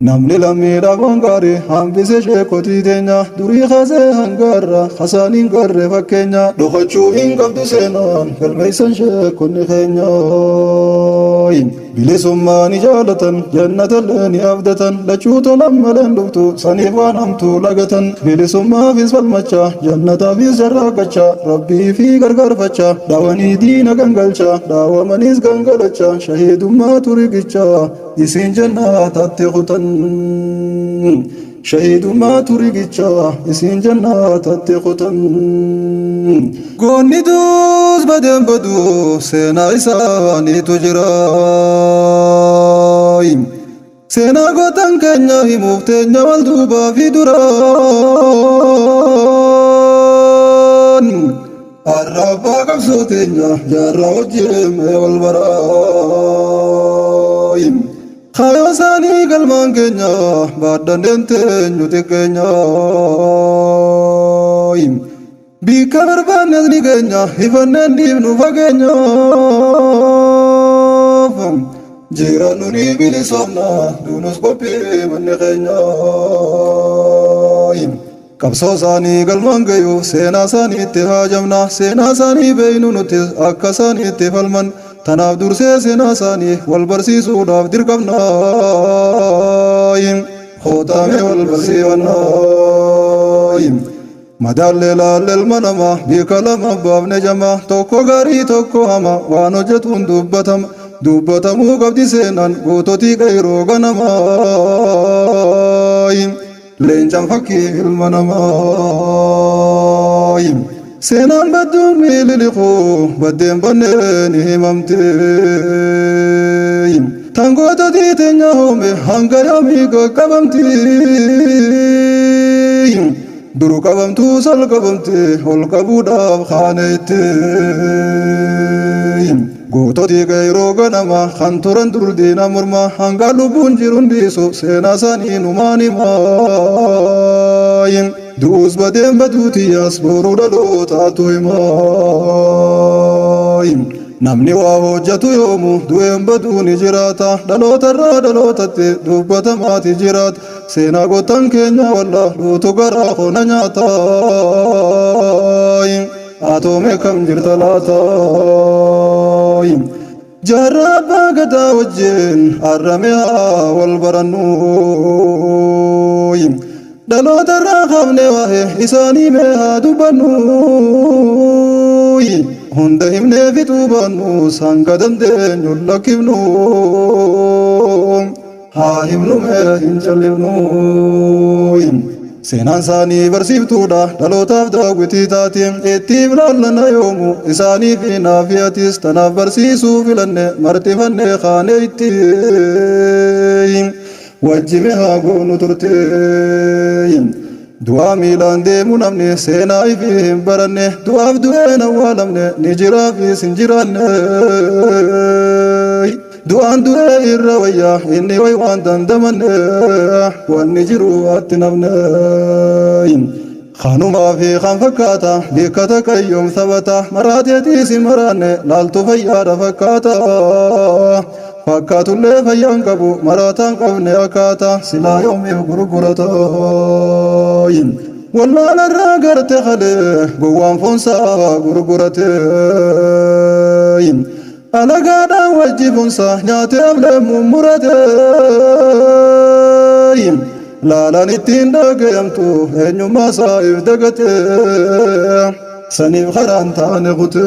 namni lammiidha gongaari hambise sheekotii teenya durii kaasee hangaarra hasaaniin garre fakkeenya dhokachuu hin qabdu seenaan galmeeysan sheekonni keenya bilisummaa ni jaalatan jannatallee ni abdatan lachuu tolan maleen dhuftu saniif waan hamtuu lagatan bilisummaafis falmacha jannataafis jarraaqacha rabbii fi gargaarfacha dhaawanii diina gangalcha dhaawamanis gangalacha shahiidummaatu riqicha isiin jannaatatti kutan shahiidummaatu riqicha isiin jannaatatti kutan goonni duus badeen badu seenaa isaaniitu jira seenaa gootan keenya himuuf teenya wal duubaa fi duraan arrabbaa qabsoo teenya jaarraa wajjin wal baraayin kaayoo isaanii galmaan keenya baaddaneen teenyu xiqqeenya bikka barbaannes ni keenya ifanneen dhiibnu fageenya jiraannu ni bilisoomna duunus qophii manni keenya qabsoo isaanii galmaan gayuuf seenaa isaaniitti haajamna seenaa isaanii beeynu nuti akka isaaniitti falman tanaaf dursee seenaa isaanii wal barsiisuudhaaf dirqamna hootame wal barsiifanna madaallee laalleel manama bika lama baafne jama tokko gaarii tokko hama waan hojjetuun dubbatamuu qabdi seenaan goototii qayroo ganama leencan fakkii ilma namaa seenaan badduun miililiqu baddeen banneen himamte tan goototii teenya hoome hanga yoomii qaqqabamti duru qabamtuu sal qabamte ol qabuudhaaf kaaneette goototii qayroo ganama kan turan dur diina morma hanga lubbuun jiruun dhiisu seenaa isaanii numaan himaa du'uus badeen baduutiyyaas boruu dhalootaatu himaa namni waa hojjetu yoomu du'een baduu ni jiraata dhalootarraa dhalootatti dubbatamaati jiraata seenaa gootan keenya wallaaluutu garaa kona nyaata atoome kam jirta laata jaarraa abbaa gadaa wajjin arrame haa wal barannu dhalootarraa qabne waa'ee isaanii mee haa dubbannu hunda himnee fixuu baannu hanga dandeenyu lakkifnu haa himnu mee hin callifnu seenaan isaanii barsiiftuudha dhalootaaf daawwitii taati ittiif laallana yoomu isaanii fi naafiyatis tanaaf barsiisuu filanne martifanne kaane itti wajjime haa goonu turte du'aa miilaan deemu namni seenaa ifi hin baranne du'aaf du'een awwaalamne ni jiraafis hin jiraanne du'aan du'ee irra wayyaa inni way waan dandamanne wanni jiru atti nafne kanumaa fi kan fakkaata bikkata qayyoom sabata maraateetiis hin maraanne laaltu fayyaadha fakkaata fakkaatullee fayyaan qabu maraataan qabne akkaata silaa yoomiif gurgurata wallaalarraa garte qalee gowwaan foonsaa gurgurate alagaadhaan wajji foonsaa nyaatee aflee mummurate laalaan ittiin dhagayamtu eenyummaa isaaf dagate saniif karaan taane kute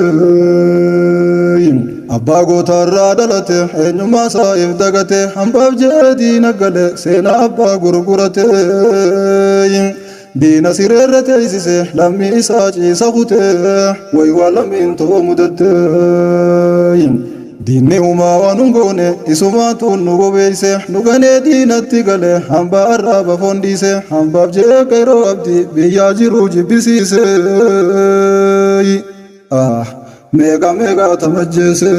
abbaa gootarraa dhalate eenyummaa isaaf dagate hambaaf jedhee diina gale seenaa abbaa gurgurate diina sireerra teessise lammii isaa ciisa kute waywaa lammiin too mudatte diinni uumaa waan hungoone isumaatu nu bobeeyse nu ganee diinatti gale hambaa arraaba foondiise hambaaf jedhee qayroo abdii biyyaa jiru jibbisiise meeqa tamajjeese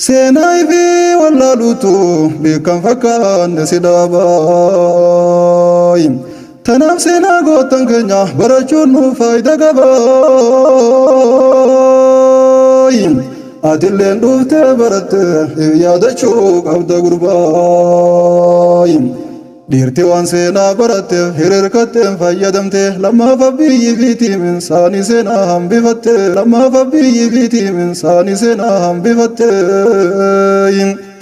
seenaa ifi wallaaluutu beekan fakkaanne si dhaabaa tanaaf seenaa gootan keenya barachuun nu faayida qabaa atilleen dhuftee baratte yaadachuu qabda gurbaayin. Dhiirti waan seenaa baratteef hiriirkatteen fayyadamte lammaaf biyyi fiitiimin saanii seenaa hambifatte lammaaf biyyi fiitiimin saanii seenaa hambifatte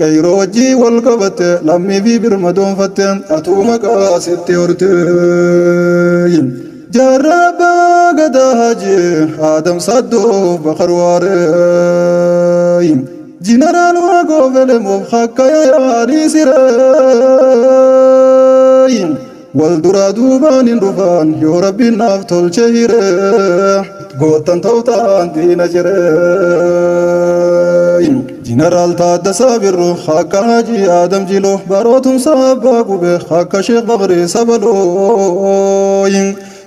qayroo wajjii wal qabatte lammii fi birma doonfatte atuu maqaa sitti horte jaarraba gadaa haji Adam Saddoo Bakarwaare Jinaraan Waaqoo Felemuuf akka yaadii siree wal duraa duubaan hin dhufan yoo rabbiin naaf tolche hiree gootan ta'utaan diina jiree Jinaraal Taaddasaa Birruu akka Haji Adam Jiloo barootumsa abbaa qubee akka Sheekh Bakrii Sabaloo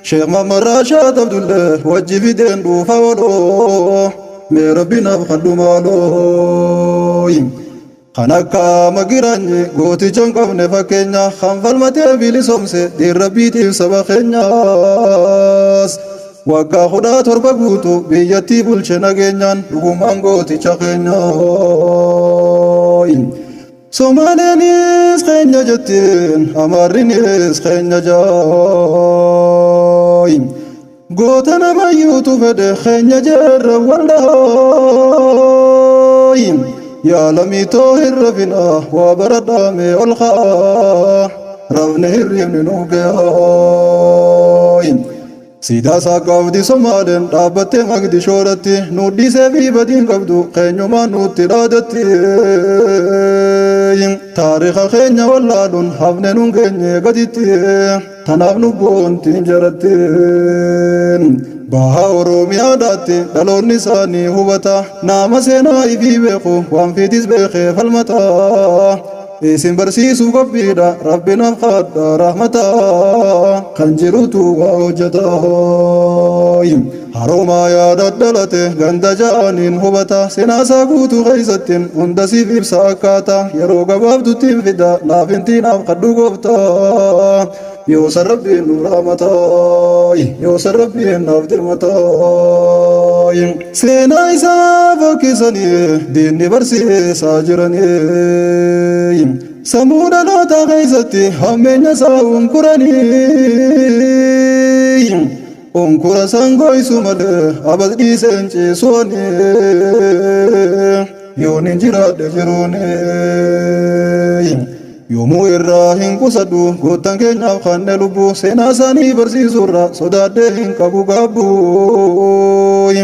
Sheekh Mamman Raashaad Abdullee wajji fideen dhuufa waloo mee rabbinaaf kadhumaaloo kan akka magiraanyi gooticha hin qabne fakkeenya kan falmatee bilisoomse dhiirrabbiitiif saba keenyaas waggaa 17 guutu biyyattii bulche nageenyaan dhugumaan gooticha keenyaa Somaaleenis keenya jettiin Amaarrinis keenya jaayin goota namayyuutu fedhe keenya jeerra waldaayin yaa lamiitoo hin rafina waa baradhaame ol ka'a rafne hirribni nuuf ga'aayin siidaa saaqaafdi Somaaleen dhaabbattee Magdishoodhatti nu dhiisee fi badiin qabdu keenyumaan nutti dhaadatti taariika keenya wallaaluun hafne nun geenye gaditti tanaaf nu boontiin jarattiin baha Oromiyaadhaatti dhaloonni isaanii hubata nama seenaa ifii beeku waan fiitis beekee falmata isin barsiisuu qophiidha rabbinaaf kadhaa rahmata kan jirutu waa hojjeta haroomaa yaada dhalate ganda ja'aniin hubata seenaasaa guutuu keessattiin hunda siif ibsa akkaataa yeroo gabaabduttiin fida laafintiinaaf kadhu gooftaa yoo san rabbiin nu rahmataa yoo san rabbiin naaf dirmataa seenaa isaa fokkisanii diinni barsiisaa jiranii sammuu dhaloota keessatti hammeenya isaa unkuranii onkura sangoisu malee abad dhiiseen ciisuuni yoon hin jiraadhe jiruuni yoomuu irraa hin qusadhu goottan keenyaaf kanne lubbuu seenaa isaanii barsiisurra sodaadhee hin qabu gaabbuu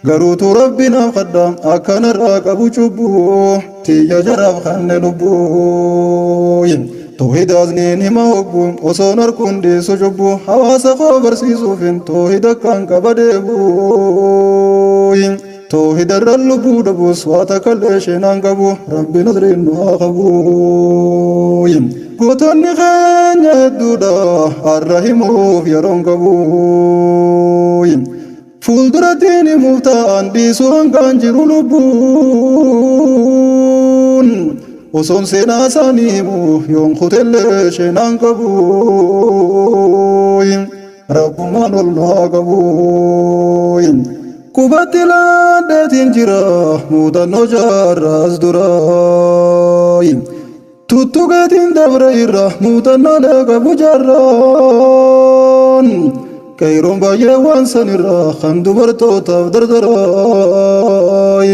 garuutu rabbinaaf kadhaa akkanarraa qabu cubbuu tiyya jaraaf kanne lubbuu toohida asniin hima hobbu osoon harkuun dhiisu cubbuu hawaasa koo barsiisuufin toohida akkaan qaba deebuu toohida irraan lubbuu dhabus waa takkallee sheenaan qabu rabbi nasriin nu haa qabu gootonni keenya hedduudha har'a himuuf yeroon qabu fuuldurattiin himuuf ta'an dhiisuu hangaan jiru lubbuun osoon seenaa isaanii himuuf yoon kutellee sheenaan qabu rabbumaan ol nu haa qabu qubatti laadheetiin jira muuxannoo jaarraas dura tuttuqeetiin dabre irra muuxannoolee qabu jaarraan qayroon baay'ee waan san irra kan dubartootaaf dardaraa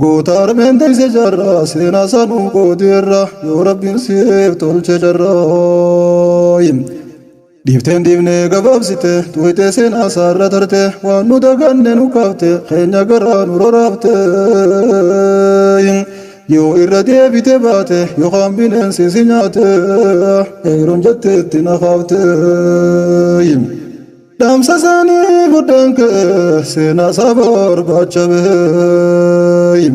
goota armeen teeyse jaarraa seenaa saanuu qoodeerra yoo rabbiin siif tolche jarraa dhiifteen dhiifnee gabaabsite tuwitee seenaa saarra tarte waan nu daganne nu kaafte keenya garaa nu roraafte yoo irra deebite baate yookaan bineensi si nyaate eeroon jetteetti nafaafte dhaamsa isaanii buddeen kee seenaa isaa barbaacha bahee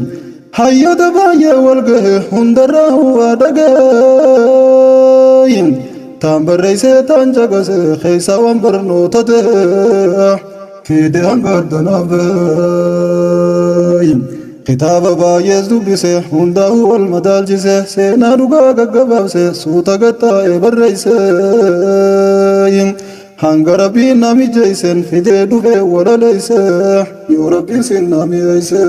hayyoota baay'ee wal gahe hundarraa waa dhagee taan barreessee taan caqase keessa waan barnoota ta'e fide hangaddanaaf bahee kitaaba baay'ees dubbise hundaa'uu wal madaalchise seenaa dhugaa gaggabaabse suuta gattaa'e barreesse hanga rabbiin nami jeysen fidee dhufe wala leyse yoo rabbiin sin nami eyse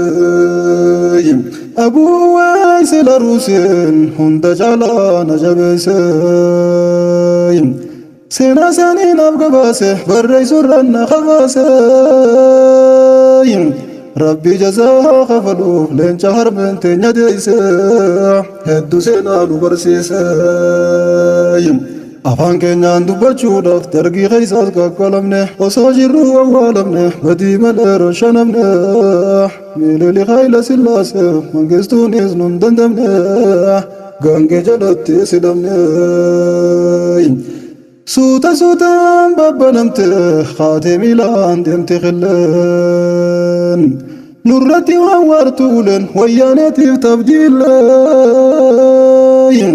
abuu wayse laruuseen hunda caalaa na jabeeyse seenaa isaanii naaf gabaase barreessuurraan na kabaase rabbi jazaa kafaluuf leenca harmeen teenya deeyse hedduu seenaa nu barsiise afaan keenyaan dubbachuudhaaf dargii keessaas qaqqalamne osoo jirru awwaalamne badii malee roshanamne miilili Haayila Sillaasee mangistuunis nun dandamne gaangee jalatti sidhamne suuta suutaan babbanamte haatee miilaan deemte qilleen nurratti waan waartuuleen wayyaaneetiif tabdiilleen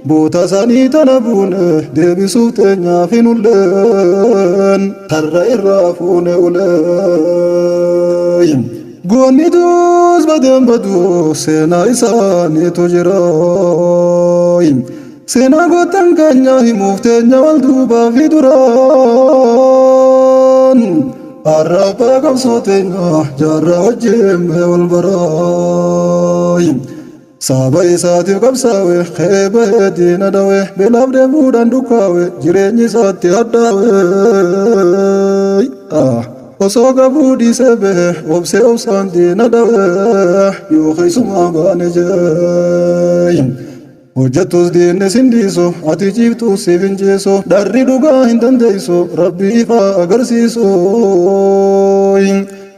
boota isaanii tana buune deebisuuf teenyaaf hin ulleen tarra irraa fuune uleen goonni duus badeen baduu seenaa isaaniitu jira seenaa gootan keenya himuuf teenya wal duubaa fi duraan har'a abbaa qabsoo teenya jaarraa wajjin mee wal baraa saaba isaatiif qabsaawe qeebee diina dhawe beelaaf deemuudhaan dukkaawe jireenyi isaatti addaawe osoo qabuu dhiisee bahe obsee obsaan diina dhawe yoo keessumaa baane jee hojjettus diinni sindiiso ati ciiftus siif hin jeeso dharri dhugaa hin dandeeyso rabbii ifaa agarsiiso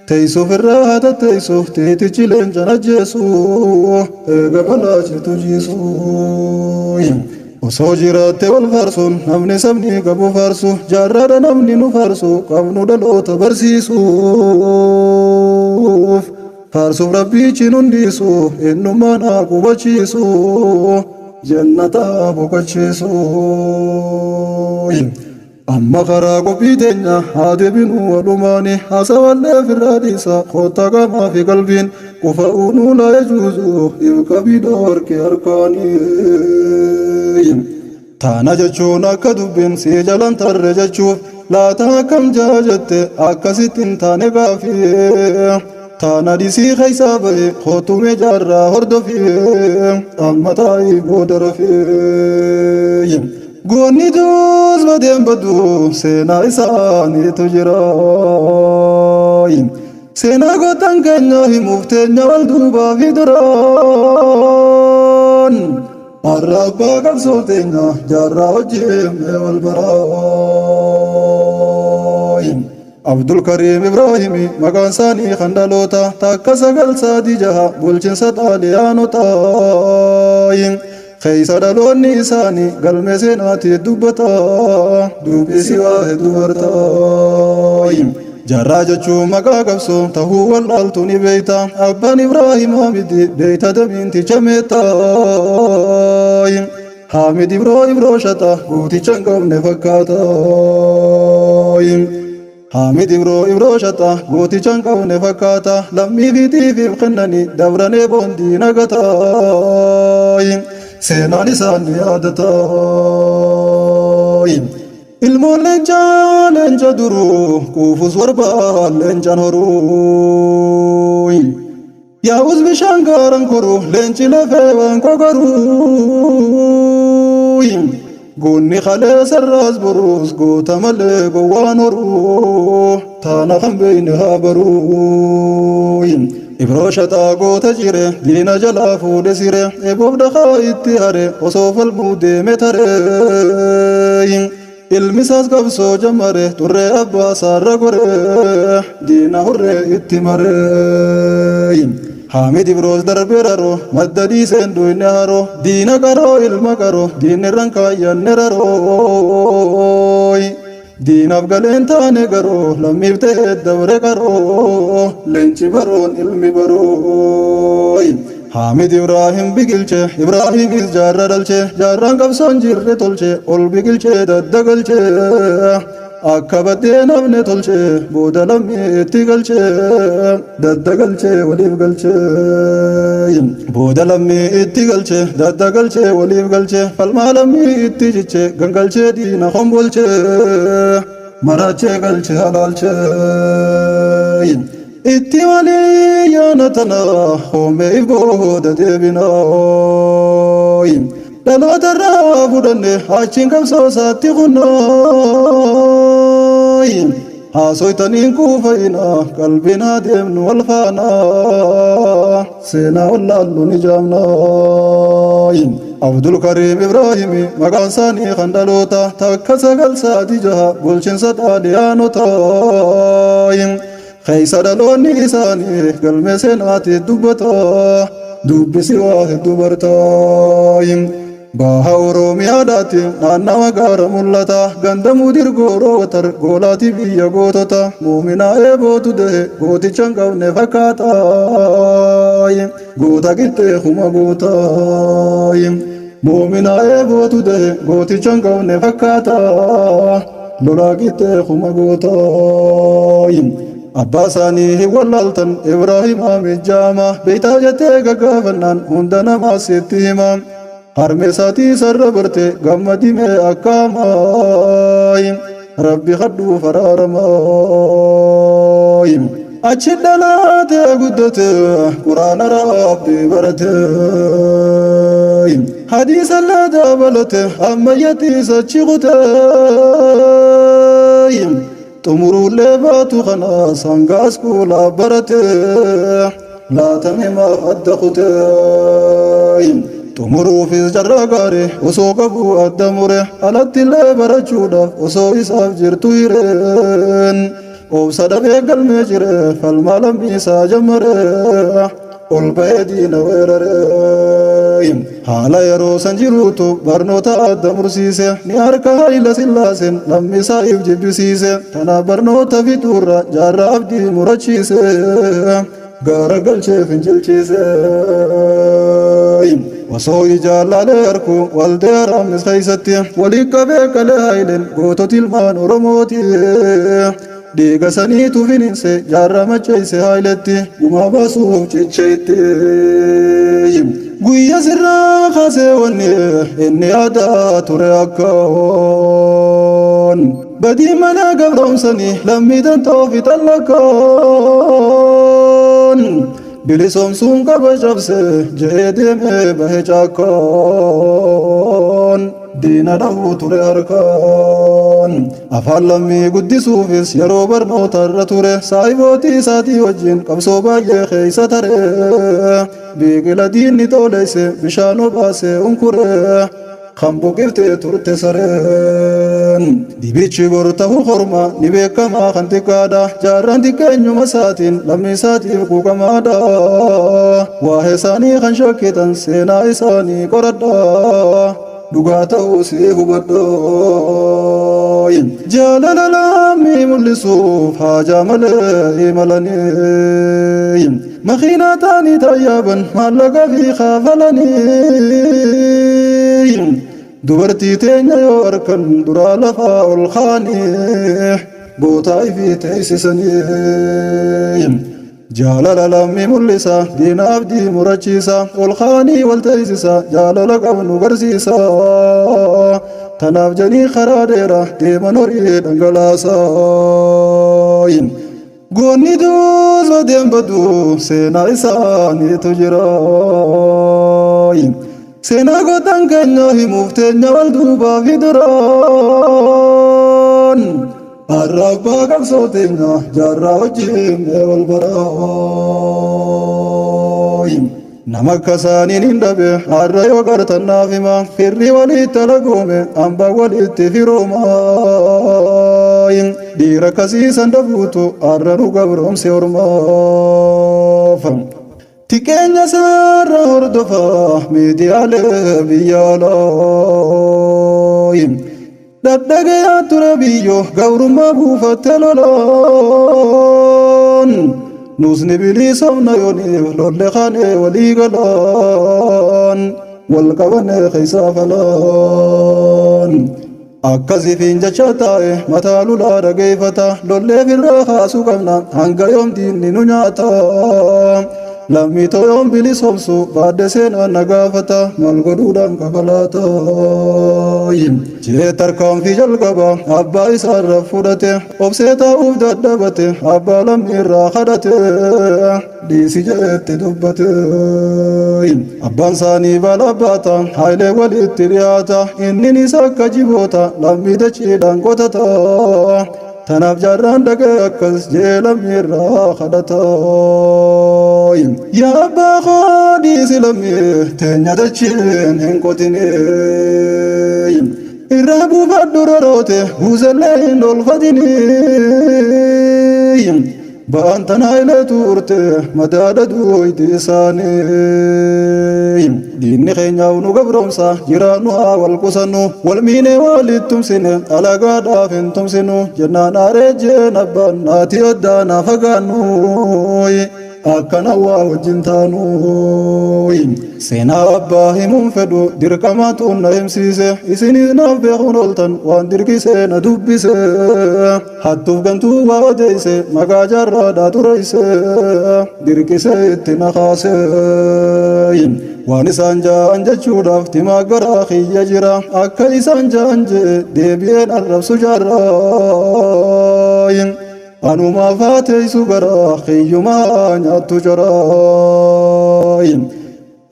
teessuuf irraa haa tatteessu teetichi leencan ajjeesu eega balaachitu jiisu osoo jiraatte wal faarsuun namni sabni qabu faarsu jaarraadha namni nu faarsu qabnu dhaloota barsiisuuf faarsuuf rabbichi hundiisu eenyummaan haa qubachiisu jannataa boqochiisu amma karaa qophii teenya haa deebinu walumaani haasawallee firraa dhiisa koottaa qaamaa fi qalbiin qofa uunuu laa yajuuzu ibqabii dhoorke harkaanii taana jechuun akka dubbiin si jalan tarre jechuuf laata akkam jaajette akkasittiin taane gaafii taana dhisii keessaa bahe kootume jaarraa hordofii amma taa'ii booda rafii goonni duus badeen baduu seenaa isaaniitu jira seenaa gootan keenya himuuf teenya wal duubaa fi duraan har'a abbaa qabsoo teenya jaarraa wajjin mee wal baraa Abdul Karim Ibrahimi maqaan isaanii kan dhaloota takka 936 bulchiinsa xaaliyaanota keessa dhaloonni isaanii galmee seenaatti dubbata dubbisi waa hedduu barta jaarraa jechuun maqaa qabsoo tahuu wallaaltu ni beeyta abbaan Ibraahim Haamidi beeyta damiinticha meetta Haamid Ibroo shata guuticha hin qabne fakkaata Haamid Ibroo shata guuticha hin qabne fakkaata lammii fiitiif kennanii dabranii boondii nagata seenaan isaanii yaadata ilmoon leenca duruu kuufus warbaan leencan horuu yaa'us bishaan gaaran koruu leenci lafee waan kokoruu goonni kalee sarraas boruus goota malee gowwaan horuu taana kan beeyne haa baruu Ibroo shataa goota jire diina jalaa fuudhe sire eeboof dhakaa itti hare osoo falmuu deeme tare ilmisaas qabsoo jammare turree abbaa saarra gore diina hurree itti mare Haamid Ibroos darbee raroo madda dhiiseen duyne haroo diina qaroo ilma qaroo diinni rankaayyanne raroo diinaaf galeen taane garoo lammiif ta'e dabre qaroo leenci baroon ilmi baroo Haamid Ibraahim biqilche Ibraahimis jaarra dhalche jaarraan qabsoon jirre tolche ol biqilche daddagalche akka baddee namne tolche booda lammii itti galche daddagalche waliif galche booda lammii itti galche daddagalche waliif galche falmaa lammii itti jiche gangalche diina hombolche marache galche halalche itti malee yaanatana hoome ibooda deebinaa dhaloota irraa fudhanne achiin qabsoo isaatti qunnaa haasoytaniin kuufayna qalbinaa deemnu wal faanaa seenaa wallaallu ni jaamnaa Abdul Karim Ibrahim maqaan isaanii kan dhaloota takka 996 bulchiinsa xaaliyaanota keessa dhaloonni isaanii galmee seenaatti dubbata dubbisi waa hedduu bartaa baha Oromiyaadhaatti naannawa gaara mul'ata ganda mudirgooroo watar goolaati biyya gootota muuminaa eebootu dehe gooticha hin qabne fakkaata goota qixxee kuma goota muuminaa eebootu dehe gooticha hin qabne fakkaata lolaa qixxee kuma goota abbaa isaanii hin wallaaltan Ibraahim Jaama beeytaa jettee gaggaafannaan hunda namaa sitti hima harme isaatii sarra barte gammadime akkaamaay rabbi kadhu faraaramaay achi dhalaate guddate quraana rabbi barate hadiisa illee dabalate ammayyattiis achi qute xumuruullee baatu kanaas hangaas kuulaa barate laatame maaf adda qute xumuruufis jarraa gaarii osoo qabu adda mure alattillee barachuudhaaf osoo isaaf jirtu hireen obsa dhabee galmee jire falmaa lammii isaa jammare ol ba'ee diina weerare haala yeroo san jiruutu barnoota adda mursiise ni harka Hayila Sillaaseen lammii isaaf jibbisiise tanaaf barnoota fixuurra jaarraa abdii murachiise gaara galchee fincilchiise osoo ijaallalee arku waldee araamis keessatti walii qabee qalee Hayileen gootota ilmaan Oromooti dhiiga saniitu finiinse jaarraa macheeyse Hayiletti gumaa baasuuf cicheetti guyya sirraa kaasee wanni inni aadaa ture akkaan badii mana gabroomsanii lammiitan toofi xallakkaan bilisomsuun qaba cabse jee deemee bahe caakkaan diina dhahuu ture harkaan afaan lammii guddisuufis yeroo barnoota irra ture saayibootii isaatii wajjin qabsoo baay'ee keeysa tare biqila diinni tooleyse bishaan obaase unkure kan boqoftee turte sareen dibichi bor ta'uu horma ni beekamaa kan xiqqaadha jaarraan xiqqeenyuma isaatiin lammii isaatiif quuqamaadha waa'ee isaanii kan shakkitan seenaa isaanii qoradha dhugaa ta'uu si hubadha jaalala lammii mul'isuuf haajaa malee imalanii makiinaa taanii tayyaaban maallaqa fi kaafalanii dubartii teenya yoo arkan duraa lafaa ol kaanii bootaa ifi teessisanii jaalala lammii mul'isa diina abdii murachiisa ol kaanii wal teessisa jaalala qabnu garsiisa tanaaf janii karaa dheeraa deeman horii dhangalaasa goonni duus badeen badu seenaa isaaniitu jira seenaa gootan keenya himuuf teenya wal duubaa fi duraan har'a abbaa qabsoo teenya jaarraa wajjin wal baraa nama akka isaaniin hin dhabe har'a yoo gartan naaf hima firri walitti alagoome hambaa walitti firooma dhiira akkasiisan dhabuutu har'a nu gabroomse ormaaf Tikeenya sarra hordofa miidiyaalee biyya alaa dadhagayaa ture biyyo gabrummaa buufatte lolaan nusni bilisoomna yooniif lolle kaanee walii galaan wal qabanee keessaa falaan akkasiifiin jecha taa'e mataa lulaa dhageeffata lollee firraa kaasuu qabna hanga yoom diinni nu nyaata lammii to'oon bilisoomsu baadde seenaan nagaafata maal godhuudhaan kafalaata jee tarkaanfii jalqaba abbaa isaarra fudhate obsee taa'uuf dadhabate abbaa lammii irraa kadhate dhiisi jeetti dubbate abbaan isaanii baala baata haayilee walitti dhiyaata innin isa akka jiboota lammii dachiidhaan qotata tanaaf jaarraan dhagee akkas jee lammii irraa kadhata yaa abbaa koo dhiisi lammii teenya dachiin hin qotine irraa buufadhu roroote buusellee hin olfatini ba'aan tana haayilee turte madaada duuyti isaanii diinni keenyaaf nu gabroomsa jiraannu haa wal qusannu wal miinee walit tumsine alagaadhaaf hin tumsinu jennaan aareejjeen abbaan naati addaa naa fagaannu akkana waa wajjin taanu seenaa abbaa himuun fedhu dirqamaatuun na himsiise isinis naaf beekuun ooltan waan dirqisee na dubbise hattuuf gantuu waa odeeyse maqaa jaarraadhaa tureyse dirqisee itti na kaase waan isaan ja'an jechuudhaaf timaa garaa kiyya jira akka isaan ja'an jee deebi'een arrabsu jaarraa anuma faateysu garaa kiyyumaa nyaattu jaraa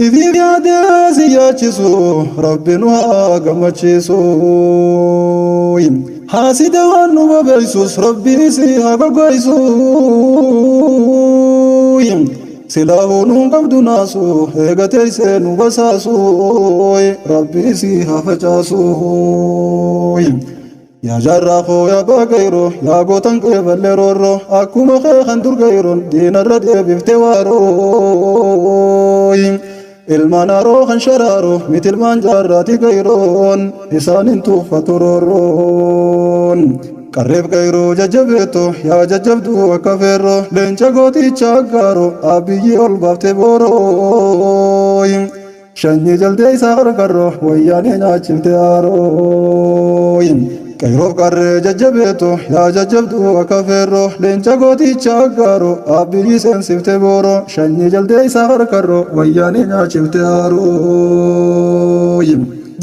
ifiif yaadee si yaachisu rabbi nu haa gammachiisu haasida waan nu bobeeysus rabbii si haa gogoysu silaahuu nuun qabdu naasu eegateeysee nu basaasu rabbii si haa facaasu yaa jaarraa koo yaa baagayro yaa gootan qeeballee roorro akkuma kee kan durgayroon diinarra deebifte waaroo ilmaan haroo kan sharaaro miti ilmaan jaarraati gayroon isaanin tuuffatu roorroon qarreef gayroo jajjabeetto yaa jajjabdu akka feerro leenca gooticha aggaaro abbiyyi ol baafte booroo shanyii jaldee isaa qarqarro wayyaanee nyaachifte haaroo qayroof qarree jajjabeetto yaa jajjabdu akka feerro leenca gooticha aggaaro abbiyyi seensifte booro shanyii jaldee isaa qarqarro wayyaanee nyaachifte haaroo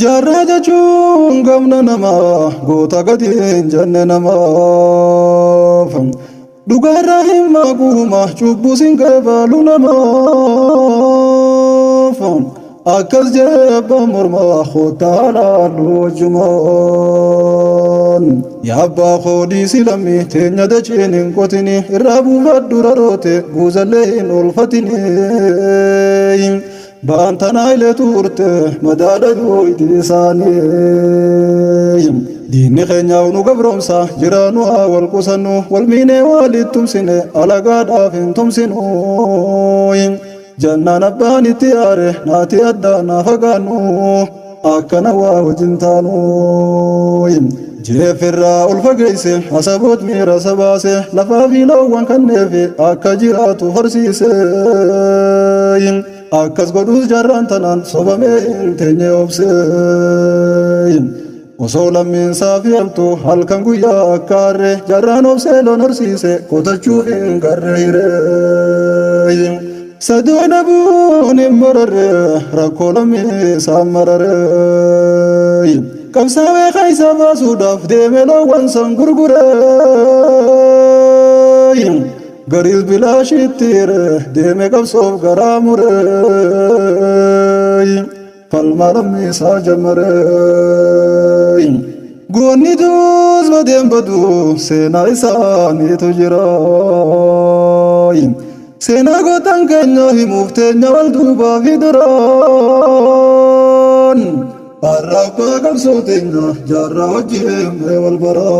jaarraa jechuun gamna namaa goota gadi hin jenne namaaf dhugaarraa hin maaquuma cubbuus hin qeebalu namaaf akkas jee abbaan mormaa kootaa laallu wajjumaan yaa abbaa koo dhiisi lammii teenya dachiin hin qotini irraa buufadhu raroote buusallee hin olfatini ba'aan tana haayilee turte madaada duuyti isaanii diinni keenyaaf nu gabroomsa jiraannu haa wal qusannu wal miinee walit tumsine alagaadhaaf hin tumsinu jannaan abbaan itti aare naati addaa naa fagaannu akkana waa wajin taanu jeefirraa ol fageeyse asaboot miira sabaase lafaa fi loowwan kanneefi akka jiraatu horsiise akkas godhuus jaarraan tanaan sobamee hin teenye obse osoo lammiinsaa fi hamtu halkan guyyaa akka harre jaarraan obsee loon horsiise qotachuuf hin garre hiree saduu dhabuun hin mararre rakkoo lammiisaan marare qabsaawee keeysa baasuudhaaf deeme loowwan san gurgure gariis bilaashitti hire deeme qabsoof garaa mure falmaa lammiisaa jammare goonni duus badeen badu seenaa isaaniitu jira seenaa gootan keenya himuuf teenya wal duubaa fi duraan har'a abbaa qabsoo teenya jaarraa wajjin wal baraan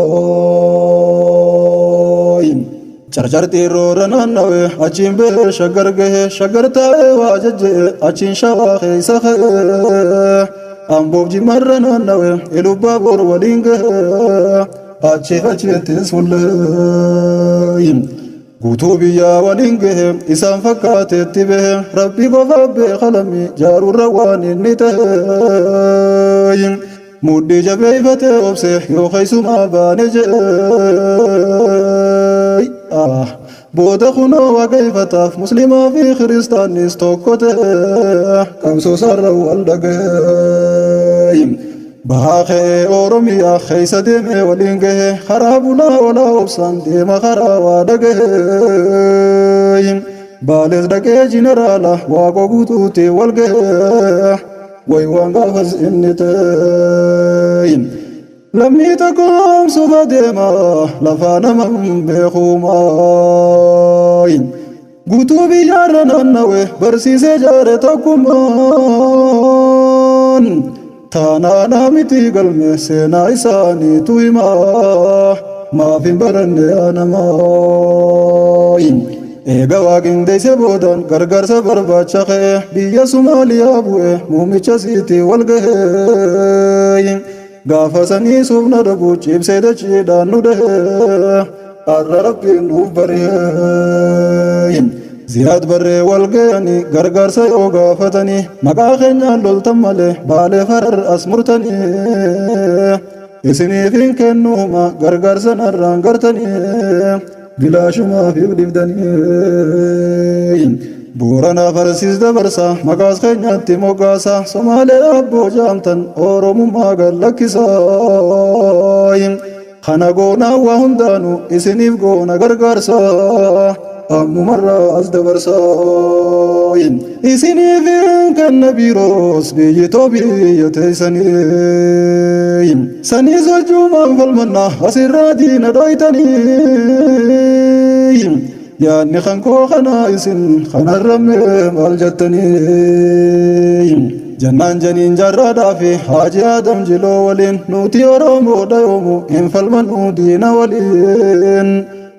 carcar xiirroora naannawe achiin bee shaggar gahe shaggar taa'ee waa jajjee achiin shawaa keeysa ka'ee amboof jimarra naannawe ilubbaa bor waliin gahe achiittis fullee guutuu biyyaa waliin gahe isaan fakkaateetti bahe rabbi qofa beeka lammi jaarurra waan inni tahe mudhii jabeeyfatee obse yoo keeysumaa baane jedhe booda kunoo waaqeffataaf muslimaa fi kiristaanis tokko ta'e qabsoo sarara wal dhagaye bahaa ka'ee oromiyaa keessa deemee waliin gahe karaa bulaa olaa obsaan deema karaa waa dhagaye baales dhaqee jeneraala waaqoo guutuutti wal gahe way waan gaafas inni ta'e lammii tokkoomsuuf deema lafaa nama beekumaa guutuu biyyaarra naannawe barsiisee jaare tokkummaan taanaadhaa miti galme seenaa isaaniitu himaa maaf hin baranne namaa eega waaqindeeyse boodan gargaarsa barbaacha ka'e biyya Somaaliyaa bu'e muumicha siitii wal gahe gaafa sanii suufna dhabu cibsee dachiidhaan nu dhahe har'a rabbiin nuuf baree ziyaad barree wal ga'anii gargaarsa yoo gaafatanii maqaa keenyaan loltan malee baalee farar as murtanii isiniif hin kennuuma gargaarsa narraan gartanii bilaashumaaf ibdibdanii Boorana farsiis dabarsa maqaas keenyatti moggaasa Somaalee abboo jaamtan Oromummaa gallakkisaa kana goonaa waa hundaanu isiniif goona gargaarsa ammumarraa as dabarsaa isiniif kenna biiroos biyyitoo biyya teessanii saniis wajjumaan falmannaa asirraa diina dhooytanii yaanni kan koo kana isin kanarramme maal jettanii jannaan janiin jarraadhaa fi haaji Adam jiloo waliin nuti Oromoodha yoomu hin falmannu diina waliin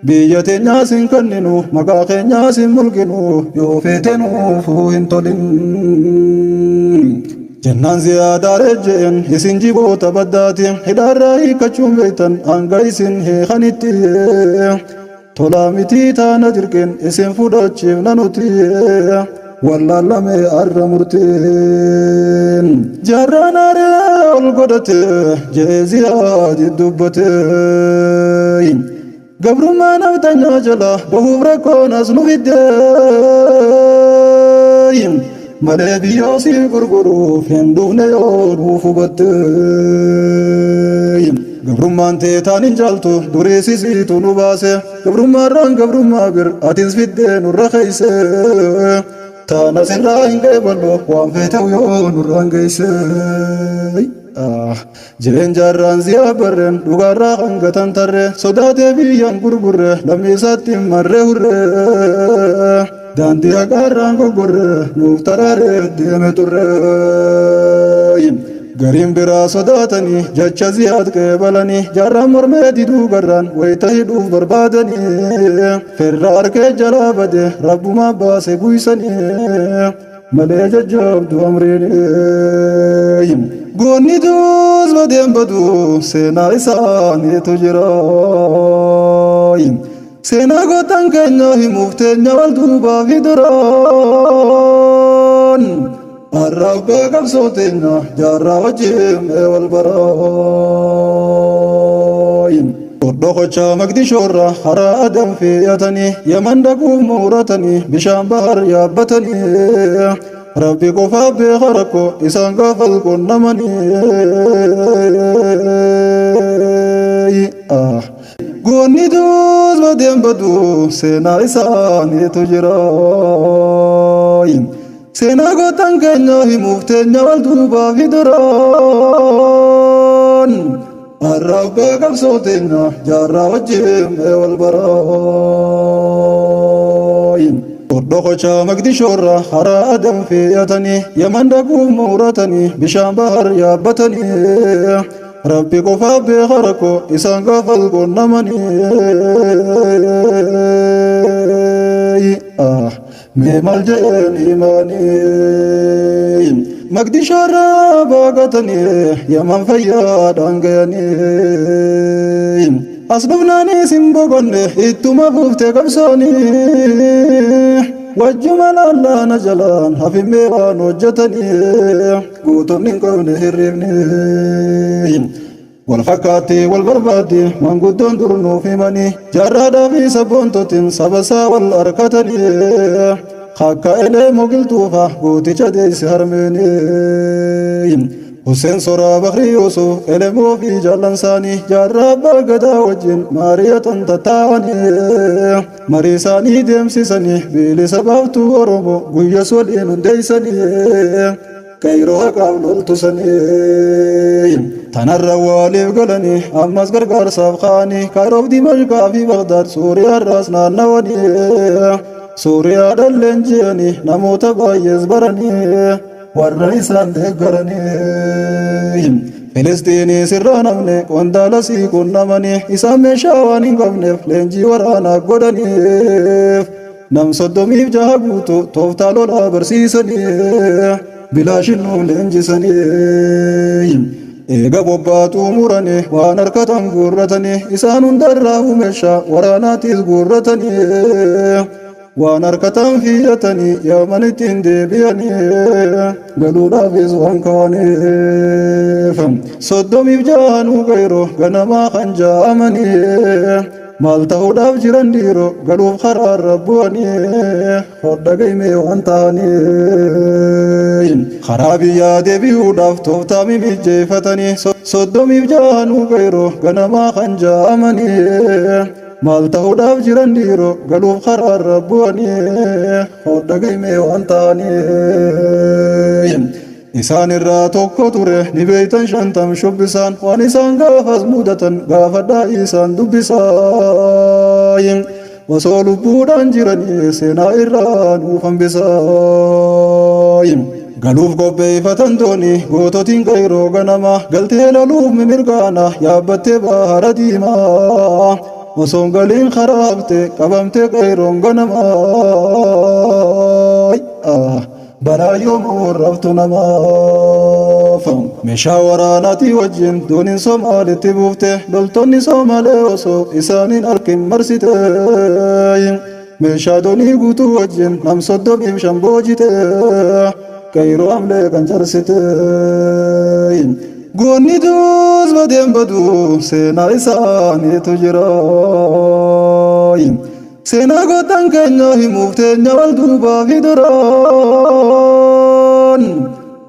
biyya teenyaas hin kenninu maqaa keenyaas hin mul'inu yoo feete nuufuu hin tolin jannaan ziyaadaaree jeen isin jiboota baddaati hidhaarraa hiikkachuun beektan hanga isin hiikanitti tolaa miti taana dirqeen isin fudhachiifna nuti wallaalame arra murteen jaarraan aaree ol godhate jee ziyaadi dubbate gabrummaa naftanyaa jala bahuuf rakkoon as nu fidde malee biyyoo si gurguruuf hin dhufne yoo nuuf hubatte gabrummaan teetaan hin jaaltu durii sisiitu nu baase gabrummaarraan gabrummaa bir atis fiddee nurra keeyse taana sirraa hin qeeballu waan feetew yoo nurraan geeyse jireen jaarraan ziyaa barreen dhugaarraa hangatan tarree sodaatee biyyaan gurgurre lammiisaatti marree hurree daandii haqaarraan goggorre nuuf taraaree deeme turre gariin biraa sodaatanii jecha ziyaad qeebalanii jaarraan mormee diduu garraan wayita hidhuuf barbaadanii firra harkee jalaa bade rabbumaa baase guysanii malee jajjabdu amreenii goonni duus badeen badu seenaa isaaniitu jira seenaa gootan keenya himuuf teenya wal duubaa fi duraan arrabbee qabsoo teenya jaarraa wajjin wal baraayin Dhoqochaa Magdishoorra haraa Adam fe'atanii Yaman dhaquuf muuratanii bishaan bahar yaabbatanii Rabbi qofaaf beeka rakkoo isaan gaafas qunnamanii goonni duus badeen badu seenaa isaaniitu jira seenaa gootan keenya himuuf teenya wal duubaa fi duraan arrabbee qabsoo teenya jaarraa wajjin wal baraayin Dhoqochaa Magdishoorra haraa Adam fe'atanii Yaman dhaquuf muuratanii bishaan bahar yaabbatanii Rabbi qofaaf beeka rakkoo isaan gaafas qunnamanii mee maal jeen himaanii Magdishoorra baaqatanii Yaman fayyaadhaan gayanii as dhufnaanis hin boqonne ittuma fuuftee qabsoonii wajjuma lallaana jalaan hafimmee waan hojjetanii guutuun hin qabne hirribni والفكاتي والبربادي من قدون درنو في مني جرادا في سبونتوتين سبسا والأركتني خاكا إلي مقل توفا قوتي جدي سهرميني حسين صورا بخري يوسف إلي مو في جالن ساني جرابا قدا وجين ماريا تنتتاني مريساني ديمسي ساني بيلي سبابتو ورمو قويا سولين ديساني كيرو قابل تسني تنرى والي قلني أمس قرقر سابخاني كاروف دمشق في بغداد سوريا الراسنا نواني سوريا دلنجيني نموت بايز برني والرئيسان دقرني فلسطيني سرانا مني واندالسي كنا مني إسامي شاواني قبني فلنجي ورانا قدني نم صدومي بجاقوتو توفتالو لا برسيسني بلا شنو لنجسني إيقا بوباتو مراني وانركتن قرتني إسان دراه مشا وراناتيز قرتني وانركتن فيتني يومن تندي بياني قلولا فيز وانكواني صدومي بجانو غيرو غنما خنجا أمني مالتاو داف جيران ديرو قلوب خرار ربواني خود قيمي وانتاني خرابي يا ديبيو داف توفتامي بجيفتني صدومي بجانو غيرو غنما خنجا أمني مالتاو داف جيران ديرو قلوب خرار ربواني خود قيمي وانتاني إسان الراتوكو تره نبيتن شنتم شبسان وانسان غافز مودتن غافدا إسان دبسايم وصولو بودان جيراني سينا إران وفن بسايم غلوف قبي فتندوني غوتوتين غيرو غنما غلتي للوف ممرغانا يابتي بحر ديما وصونغلين خرابتي قبمتي غيرو غنما برايوم ورفتو نمافم مشاوراناتي وجين دونين سومالي تبوفته دولتوني سومالي وصو إسانين أركم مرسيتين مشادوني قوتو وجين نم صدو بيمشان بوجيته كيرو عملي كنجرسيتين قوني دوز بدين بدو سينا إساني تجراين سينا قطن كنيا هموفتين والدوبا في دران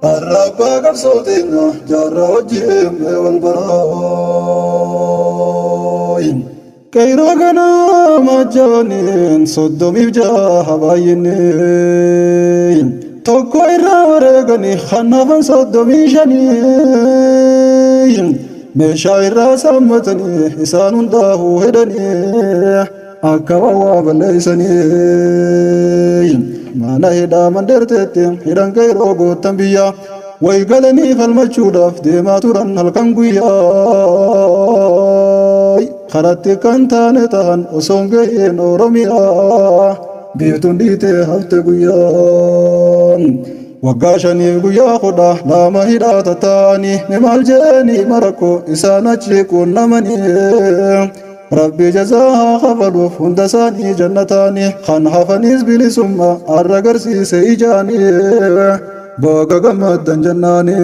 الربا قبصوتنا جارة وجيم والبراين كيرو قنا مجانين صدومي بجاه باينين توكو إرا ورقني خنافن صدومي شنين ميشا إرا سامتني إسان داهو هدني أكوا بلسني ما نهدا من درتتي هدان كيرو غوتن بيا ويغلني فالمجودا ديما ترن الكنغويا خرات كنتان تهن وسونغي نورميا بيتون ديتي هفت غويا وغاشني غويا خدا لا مهدا تتاني نمال جاني مركو إسانا تشيكو نمني ربي جزاها خفلوف هندساني جنتاني خان حفنيز بلسمة الرقرسي سيجاني بوغا غمدن جناني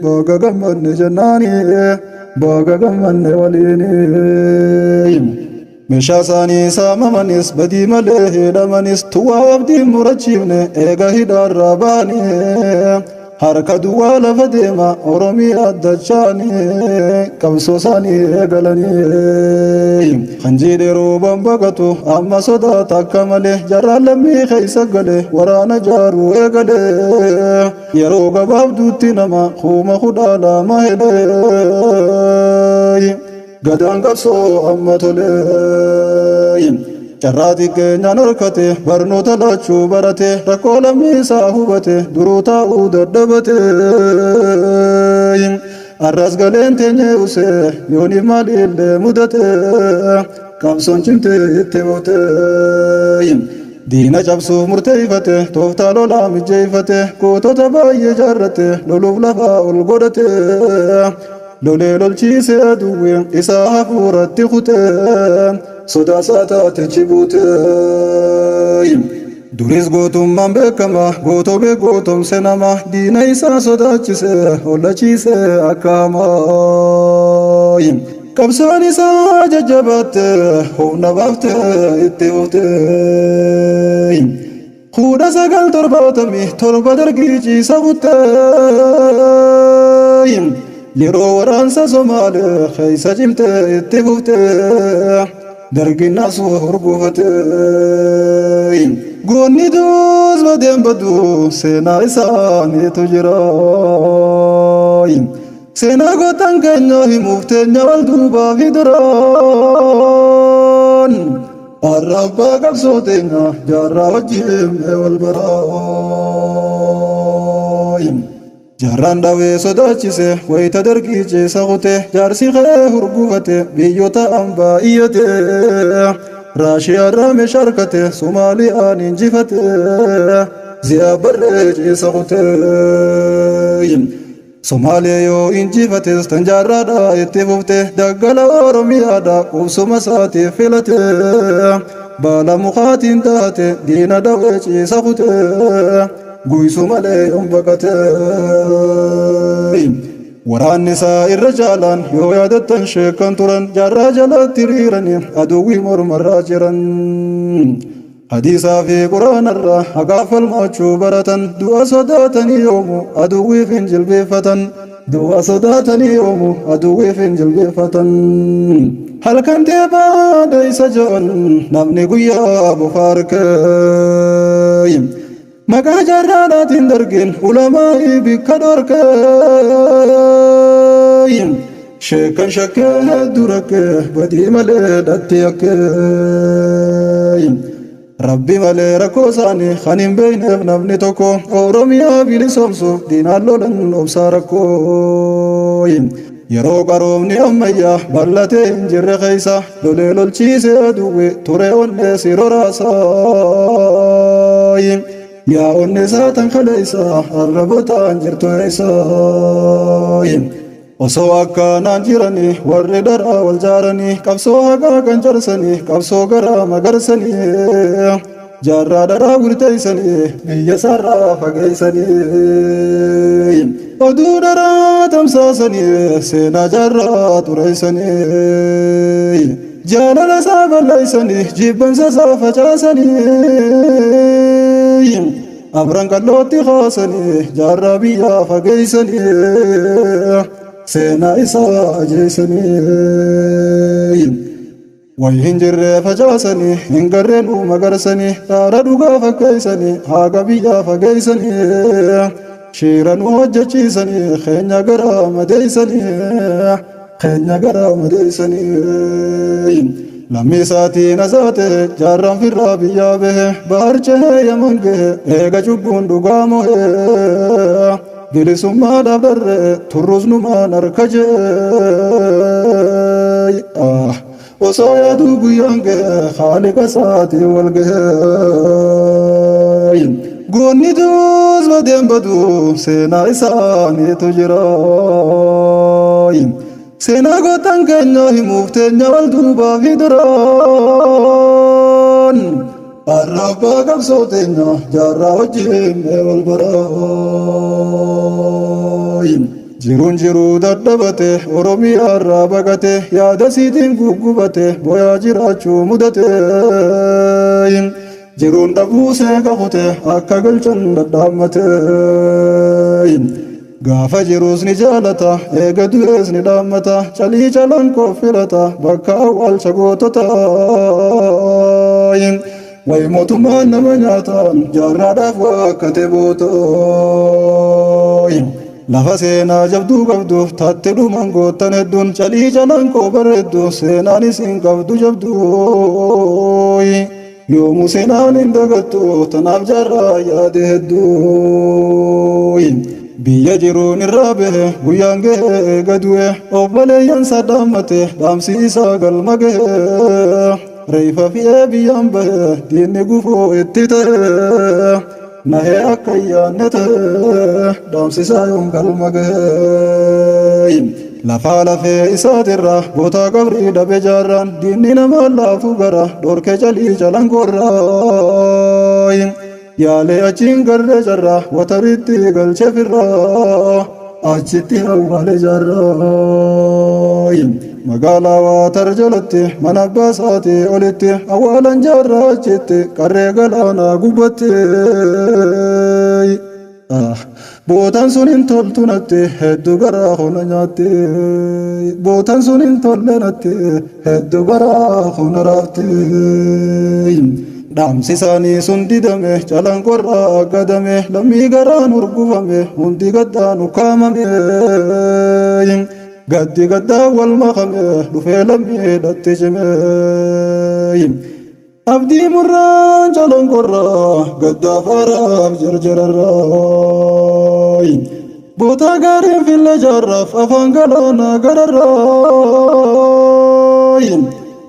بوغا غمدن جناني بوغا غمدن وليني مشاساني ساممنيس بدي مليه دمنيس تواب دي مرجيبني ايغا هدار راباني harka duwwaa lafa deema oromiyaa dachaani qabsoosaanii eegalanii hanjiidheeroo bambaqatu amma sodaata akka malee jarraan lammii keeysa gale waraana jaaruu eegale yeroo gabaabduutti nama kuuma kudhaa lama hedhe gadaan qabsoo amma tolee Carraati keenyaan horkate barnoota laachuu barate rakkoo lammii isaa hubate duruu taa'uu dadhabate arras galeen teenyee usee yooni maaliillee mudate qabsoon cimtee itti boote diina cabsuuf murteeffate tooftaa lolaa mijjeeffate gootota baay'ee jaarrate loluuf lafaa ol godhate lolee lolchiisee aduwwee isaa hafuuratti kutee sodaa saatate chibuute duris gootummaan beekama gootome gootomse nama diina isaa sodaachise hollachiise akka hamaa qabsoon isaa jajjabaatte humna baafte itti hufte Khuda 977 dargii ciisa kutte yeroo waraansa Somaalee keessa cimte itti fufte dargiin naasuu hurgufate goonni duus badeen baddu seenaa isaaniitu jira seenaa gootan keenya himuuf teenya wal duubaa fi duraan arrabaa qabsoo teenya jaarraa wajjin wal baraayin jaarraan dhawee sodaachise wayita dargii ciisa kute jaarsi kee hurgufate biyyoota hambaa iyyate raashiyaarraa meeshaa harkate Somaaliyaan injifate zi'a barree ciisa kute Somaalee yoo injifates tan jaarraadha itti fufte daggala Oromiyaadha qubsuma isaatiif filate baala mukaatiin taate diina dhawee ciisa kute guysu malee yoon baqate waraanni isaa irra caalaan yoo yaadattan sheekan turan jaarraa jalatti hiriiranii aduwwii mormarraa jiran hadiisaa fi quraanarraa haqaa falmachuu baratan du'a sodaatanii yoomu aduwwiif hin jilbeeffatan du'a sodaatanii yoomu aduwwiif hin jilbeeffatan halkan teebaadha isa jo'an namni guyyaa bufaarkee maqaa jaarraadhaatiin dargin ulamaa'ii bikka dhorkee sheekan shakkee hedduu rakkee badii malee dhatti yakkee Rabbi malee rakkoo isaanii kan hin beekneef namni tokko Oromiyaa bilisoomsuuf diinaan lolan obsaa rakkoo yeroo qaroomni ammayyaa bal'atee hin jirre keessa lolee lolchiisee aduwwe ture onnee siroraasaa yaa onnee saatan kaleessa arrabotaan jirtu eessaa osoo akkanaan jiranii warri daraa wal jaaranii qabsoo haqaa kan carsanii qabsoo garaa magarsanii jaarraa daraa gurteeysanii biyya isaarraa fageeysanii oduu daraa tamsaasanii seenaa jaarraa xureeysanii jaalala isaa balleeysanii jibbansa isaa facaasanii abran qallootti kaasanii jaarraa biyyaa fageeysanii seenaa isaa ajeeysanii way hin jirre facaasanii hin garreenuu magarsanii dhaara dhugaa fakkeeysanii haaqa biyyaa fageeysanii shiiranuu hojjechiisanii keenya garaa madeeysanii lammii isaatiin asaate jaarraan firraa biyyaa bahe bahar cehee yaman gahe eega cubbuun dhugaa mohe bilisummaadhaaf darre turrusnumaan harka jee osoo yaaduu guyyaan gahe haaliqa isaatiin wal gahe goonni duus badeen badu seenaa isaaniitu jira seenaa gootan keenya himuuf teenya wal duubaa fi duraan arrabbaa qabsoo teenya jaarraa wajjin wal baraayin jiruun jiruu dadhabate Oromiyaarraa baqate yaada siitiin guggubate boyaa jiraachuu mudate jiruun dhabuusee kakute akka galchan dadhaammate gaafa jiruus ni jaalata eega du'ees ni dhaammata calii calan koffilata bakka awwaalcha gootota way mootummaan nama nyaataan jaarraadhaaf wakkate bootoo lafa seenaa jabduu qabdu tatte dhuman goottan hedduun calii calan koo bareeddu seenaan isin qabdu jabduu yoomuu seenaan hin dagattu tanaaf jaarraa yaade hedduu biyya jiruun irraa bahe guyyaan gahe eega du'e obboleeyyan sadhaammate dhaamsi isaa galma gahe reeyfa fi'ee biyyaan bahe diinni gufuu itti ta'e nahee akka ayyaanne ta'e dhaamsi isaa yoom galma gahe lafaa lafee isaatirra gootaa qabrii dhabe jaarraan diinni nama laafuu gara dhorkee calii calangoorraa yaalee achiin garree jarraa wataritti galche firraa achitti awwaale jarraa magaalaa waatar jalatti mana abbaa isaatii olitti awwaalan jarraa achitti qarree galaanaa gubbatti bootaan sun hin toltu natti hedduu garaa hona nyaatte bootaan sun hin tolle natti hedduu garaa hona raafte dhaamsi isaanii sun didame calanqorraa gadame lammii garaan urgufame hundi gaddaan ukkaamame gaddi gaddaa wal makame dhufee lammii dhatti cime abdii murraan calanqorraa gaddaa faaraaf jarjararraa bootaa gaariin filla jaarraaf afaan galaanaa gararraa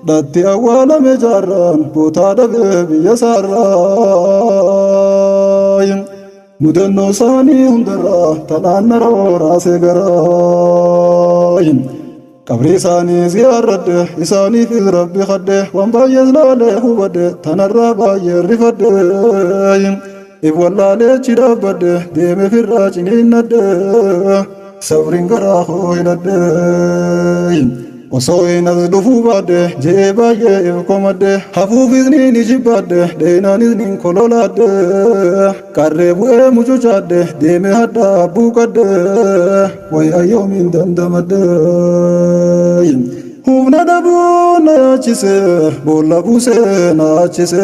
dhatti awwaalame jaarraan bootaa dhabee biyya saarraa mudannoo isaanii hundarraa tanaannaroo raasee garaa qabri isaanii ziyaaradhe isaaniifis rabbi kadhe waan baay'ees laalee hubadhe tanarraa baay'ee rifadhe if wallaalee achi dhaabbadhe deeme firraa ciniinnadhe sabriin garaa koo hidhadhe osoo hin as dhufuu baadhe jee baay'ee if komadhe hafuufis niin ijibbaadhe dheenaanis niin kololaadhe qarree bu'ee mucucaadhe deeme hadhaa buuqadhe wayyaa yoomiin dandamadhe humna dhabuu na yaachise boolla buusee na achise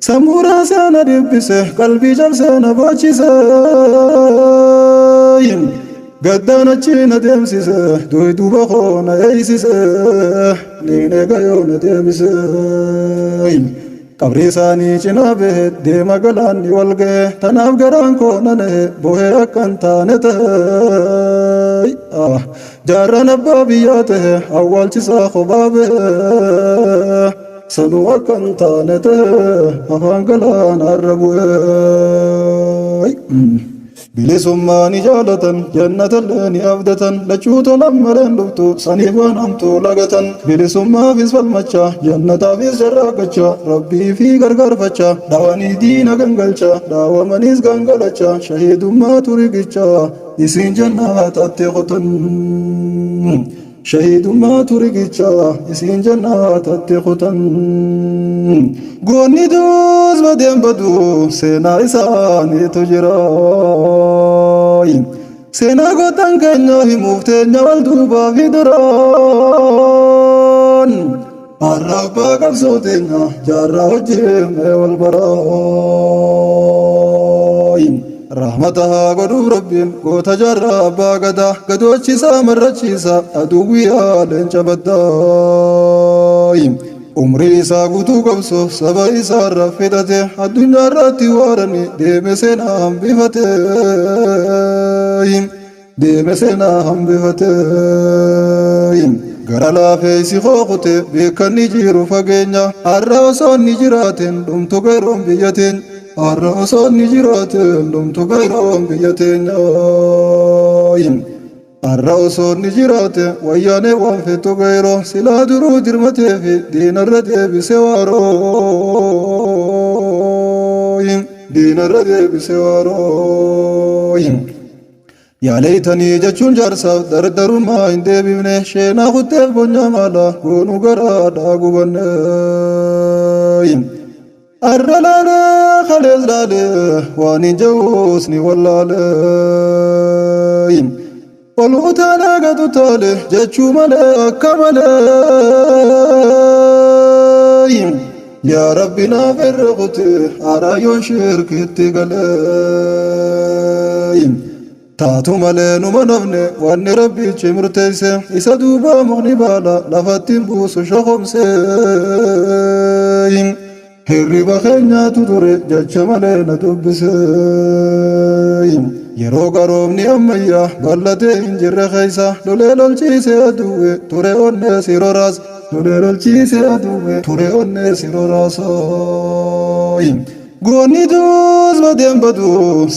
sammuu raasee na dhibbise qalbii cabsee na baachise gaddaan achi na deemsise duuba koo na eeysise niinee gayoo na deebise qabri isaanii cinaa bahe deema galaanni wal ga'e tanaaf garaan koo nanahe bohee akkan taane tahe jaarraan abbaa biyyaa tahe awwaalchisaa kophaa bahe sanuu akkan taane tahe afaan galaanaarra bu'e bilisummaa ni jaalatan jannatallee ni abdatan lachuu tolan maleen dhuftu saniif waan hamtuu lagatan bilisummaafis falmacha jannataafis jarraaqacha rabbii fi gargaarfacha dhaawanii diina gangalcha dhaawamanis gangalacha shahiidummaatu rigicha isiin jannaataatti qotan shahiidummaatu rigicha isiin jannaataatti qotan goonni duus badeen badu seenaa isaaniitu jira seenaa gootan keenya himuuf teenya wal duubaa fi duraan har'a abbaa qabsoo teenya jaarraa hojjennee wal baraan rahmata haa godhuuf rabbiin goota jaarraa abbaa gadaa gadoochisaa marrachiisa aduu guyyaa leenca baddaa umrii isaa guutuu qabso saba isaa irra fixate addunyaa irratti waarani deeme seenaa hambifate deeme seenaa hambifate gara laafeeysi hookute beekanni jiru fageenya har'a osoo inni jiraateen dhumtu gayroon biyya teenya har'a osoo inni jiraateen dhumtu gayroon biyya teenya har'a osoo inni jiraate wayyaanee waan fettu gayroo silaa duruu dirmatee fi diinarra deebise waaroo diinarra deebise waaroo yaa leeytanii jechuun jaarsaaf dardarummaa hin deebifne sheenaa kutteef bonyaa maala goonuu garaadhaa gubanne har'a laalee kalees laalee waan hin jawuus ni wallaale olutaalee gadu taale jechuu malee akka malee yaa rabbi naaf irra kute haraayoon shirkitti galee taatu malee numa nafne wanni rabbichi murteeyse isa duuba mukni baala lafattiin buusu shokomse hirriba keenyaatu ture jecha malee na dubbise yeroo garoomni ammayyaa bal'atee hin jirre keeysa lolee lolchiise aduuwe ture onnee si roraas lolee lolchiise aduuwe ture onnee si roraasa goonni duus badeen badu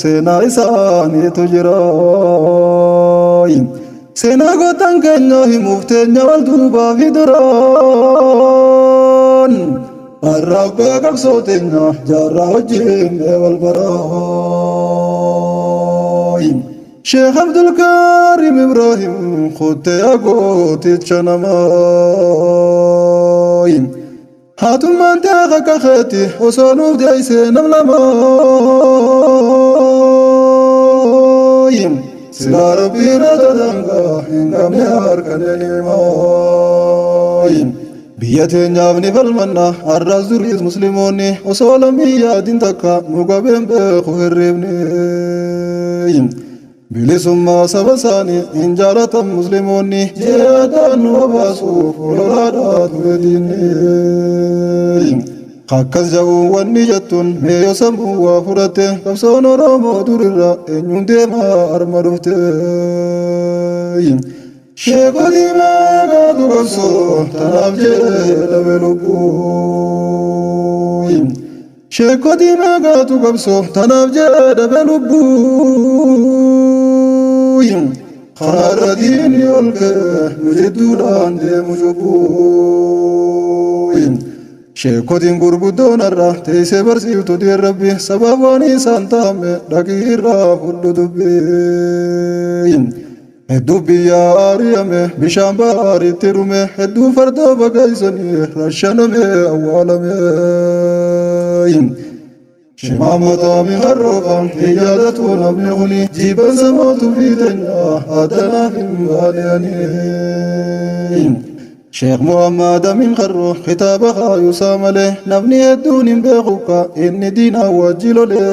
seenaa isaaniitu jira seenaa gootan keenya himuuf teenya wal duubaa fi duraan الرب كبسوتنا جرى وجههم والبرايم شيخ عبد الكريم إبراهيم خدت يا قوتي تشنمايم هاتم من تاغك خيتي وصنوف ديسي نملمايم سلا ربينا تدنقا إنقام ياركن نعمايم بيتين جابني فالمنا الراس دريس مسلموني وصولم بيادين تكا مقابين بيخو الربني بلسما سبساني إن جالة مسلموني جيادان وباسوف ولولادات وديني خاكس جاو واني جتون ميو سمو وفرته كبسون رمو درر إنيون ديما أرمروته شيخو ديما قادو كبسو تنام جيل بلوبو شيخو ديما قادو كبسو تنام جيل بلوبو خار دين يولك مجدودان ديمو جبو شيخو دين قربودون الرا تيسي برسيوتو دي ربي سباباني سانتامي دقي الرا فلو دبي دبي يا آريامي بشام باري تيرومي هدو فردا بقايساني رشانمي أوالمي شمامة من الروقان إجادة نبني غني جيبا سموت في دنيا أدنا في مغالياني شيخ محمد من خرو خطابها يسام له نبني الدون بيخوكا إن دينا وجلو لهم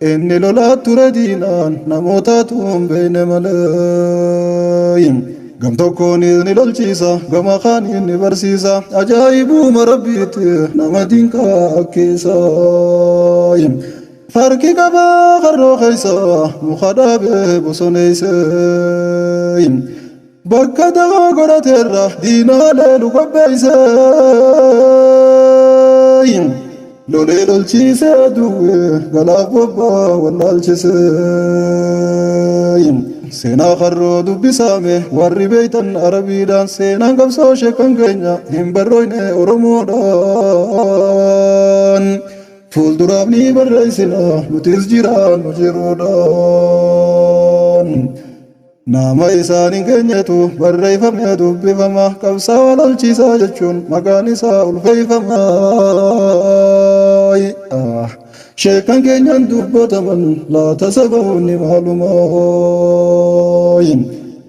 إن لولا تردينا نموتاتهم بين ملايين قم تكون إذن للجيسا قم خاني برسيسا أجايبو مربيت نمدينكا أكيسا فاركي قبا خرو خيسا مخداب بسونيسا bakka dagaa godhateerra diinaalee lukabbeeyse lolee lolchiise duwwe galaaf bobbaa wallaalchise seenaa karroo dubbisaame warri beeytan arabiidhaan seenaan qabsoo sheekan keenya hin barroyne oromoodhaan fuulduraaf ni barreessina nutis jiraan nu jiruudhaan nama isaanin keenyatu barreeffame dubbifama qabsaa walolchiisaa jechuun maqaan isaa ulfeeffama sheekan keenyan dubbataman laata sababuunni maalumaayin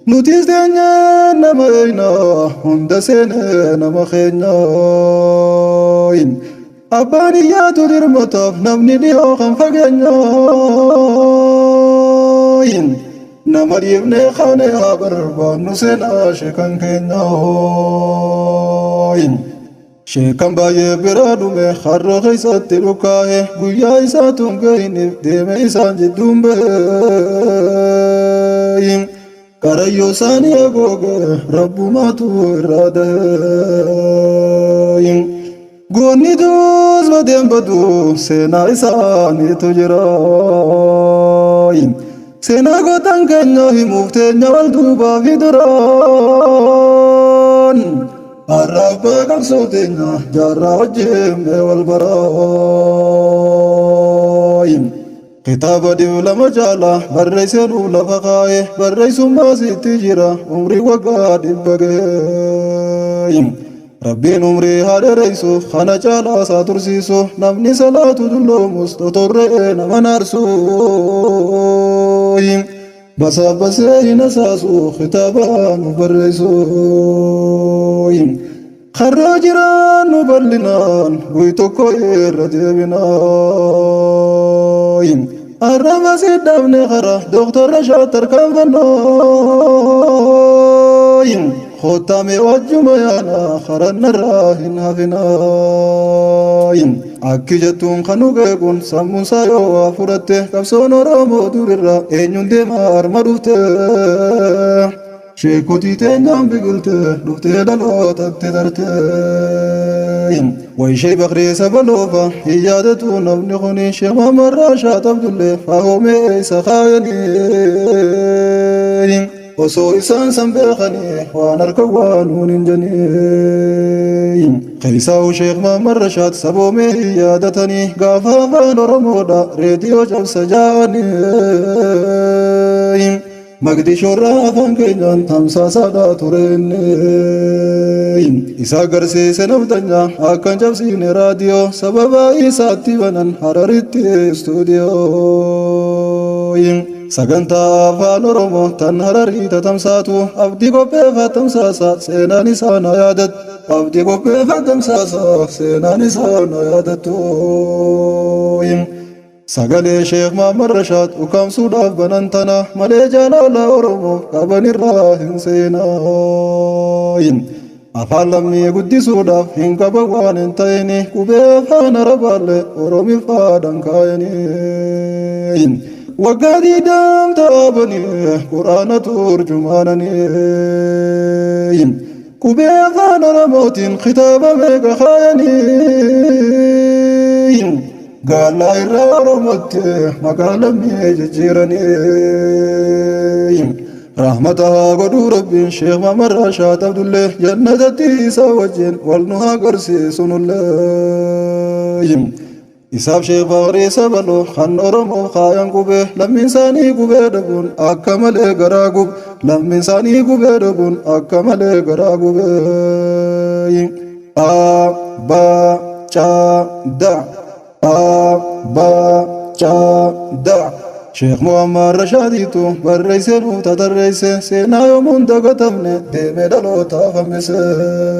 nutis teenyeen nama eeyna hunda seene nama keenyaayin abbaan iyyaatu dirmataaf namni dhiyoo kan fageenyaayin nama dhiibne kaane haa barbaannu seenaa sheekan keenyaayin sheekan baay'ee biraa dhume harroo keessatti dhukaa'e guyyaa isaa tunga'iniif deeme isaan jidduun ba'e qarayyoo isaanii agooge rabbumaatu irraa dahe goonni duus badeen badu seenaa isaaniitu jira seenaa gootan keenya himuuf teenya wal duubaa fi duraan harrabbaa qabsoo teenya jaarraa wajjin wal baraayin kitaaba lama jaala barreessinuu lafa kaa'e barreessummaa sitti jira umrii waggaa 100 ga'e rabbiin umrii haa dheereysu kana caalaa isaa tursiisu namni salaatu dulloomus totorree nama naarsu basaabasee hin asaasu kitaabaa nu barreessu karraa jiraan nu bal'inaan guy tokko irra deebinaan arraba siddabne kara doktorra shaatar kanfannaan خوتامي وجمع يانا خرنا راهن هفناين أكيجتون خنوغيكون سموسا يوا فرته كبسون رامو دوررا إنيون دمار مروته شيكوتي تنام بقلته لفته دلوتك تدرته ويشي بخري سبلوفا إيادتون ابن خوني شما مرة شاتب دله فهو ميسا خاينين وسو إسان سنبخني وانا الكوانون جني خيساو شيخ محمد رشاد سبومي يادتني قافا فان رمودا ريديو جب سجاني مقدي شورا فان كينان تمسا سادا تورين إسا قرسي سنفتنيا أكان جب سين راديو سببا إسا تيبانان حرارتي استوديو sagantaa afaan oromoo tan harariita tamsaatu abdii qopheeffa tamsaasa seenaan isaa na yaadatu abdii qopheeffa tamsaasa seenaan isaa na yaadatu sagalee sheekh Muhammad Rashaad ukkaamsuudhaaf banan tana malee jaalala oromoo qabanirraa hin seenaa afaan lammii guddisuudhaaf hin qaban waan hin ta'ini qubee afaan arabaallee oromiffaadhaan kaayanii وقادي دام تابني قرآن ترجمانني كوبي ثان رموت خطاب ميك خايني قال لا إلا رمت مقال ميجيرني رحمتها قدو ربي شيخ محمد رشاد عبد الله جنة تيسا وجين والنها قرسي سن الله إساب شيخ فغري سبلو خان أرمو خاين قبه لم إنساني قبه دبون أكمل إقرا قب لم إنساني قبه دبون أكمل إقرا قبه با چا دا با چا دا شيخ محمد رشاديتو برئيسنو تدرئيس سينا يومون دقتمني ديمي دلو تافمسين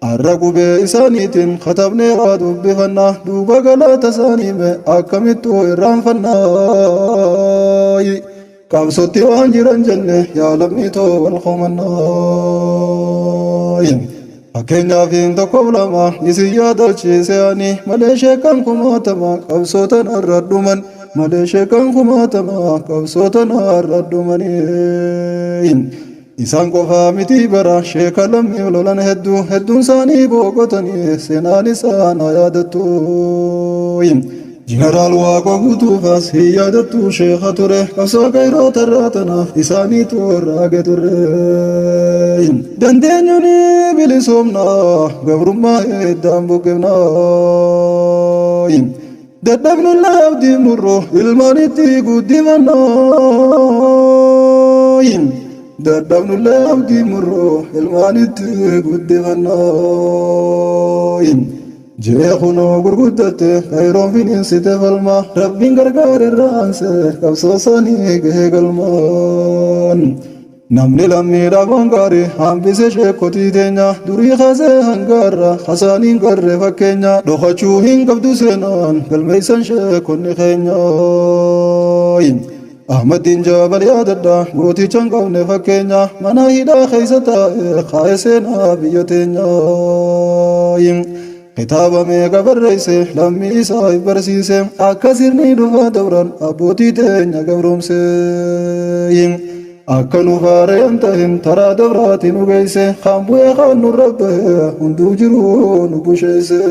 الرقب إسانيتين ختمني غادو بفنا دوبا غلات سانيمي أكمتو إرام فناي قابسوتي وانجران جنة يا لميتو والخمناي أكينا فين تقوب لما نسيا دلشي سياني مليشي كان كماتما قابسوتنا الردومن مليشي كان كماتما قابسوتنا الردومنين إسان قفا متي برا شيخ لمي ولولن هدون ساني بوقتني سنان إسان يادتو جنرال واقو قطوفاس هي يادتو شيخ تره قصو غيرو تراتنا إساني تورا قدره دندينيوني بلسومنا غبرما إدام بقبنا ددبن الله عبدي مرو إلماني تيقو ديمنا دردبن الله عبدي مرو المانت قدفناين جيخونو قرقدت خيرون في ننسيت فالما ربين قرقار الرانس قبصوصاني قلمان نمني لمي رابون قاري هم بيسي شيكوتي دينيا دوري خازي هنقارا خسانين قرر فكينيا دوخچوهين قبدو سينان قلميسان شيكوني خينيا أحمد دين جابر ياددا غوتي چنقو نفكينيا منا هيدا خيستا خايسينا بيوتينيا كتابا ميغا برئيسي لمي إساي برسيسي أكسرني دفا دوران أبوتي تينيا قبرومسي أكا نفاري أنتهن ترى دوراتي نغيسي خامبوي خان نربه هندو جرو نبوشيسي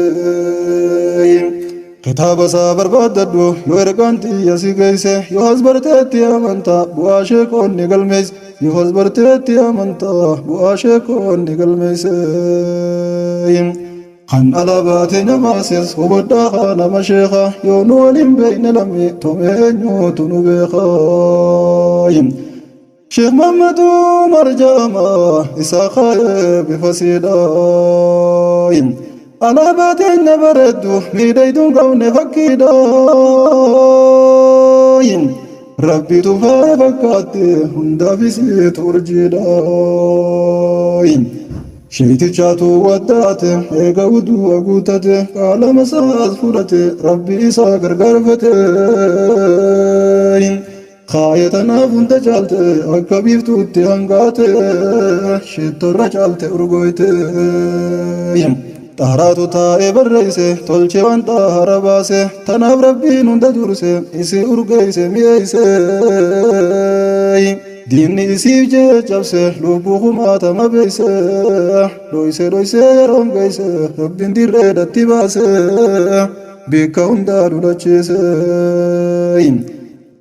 كتاب صابر بددو يورغانتي يسي غيسه يوز برتي امنتا بواشكون نغلميس يوز برتي امنتا بواشكون نغلميس خان على باتنا ماسس وبدا خان مشيخا يونولين بين لمي تومنيو تنوبخا شيخ محمد مرجما إساخا بفسيداين أنا باتين نبردو ميدايدون قون فكيداين ربي تفاي فكاتي هندا بسي ترجيداين شيتي چاتو وداتي ايغا ودو اغوتاتي قال مساس فراتي ربي إسا غرغرفتي خايتنا فنت چالتي اكبيفتو تيانغاتي شيتو رچالتي ارغويتي طهراتو تائي برئيسي تولچي وان طهر باسي تناب ربي نند درسي اسي ارغيسي ميسي ديني اسي جبسي لوبو خماتا مبيسي لويسي يرون غيسي ربين دي ريدتي باسي بيكا هندا دولچيسي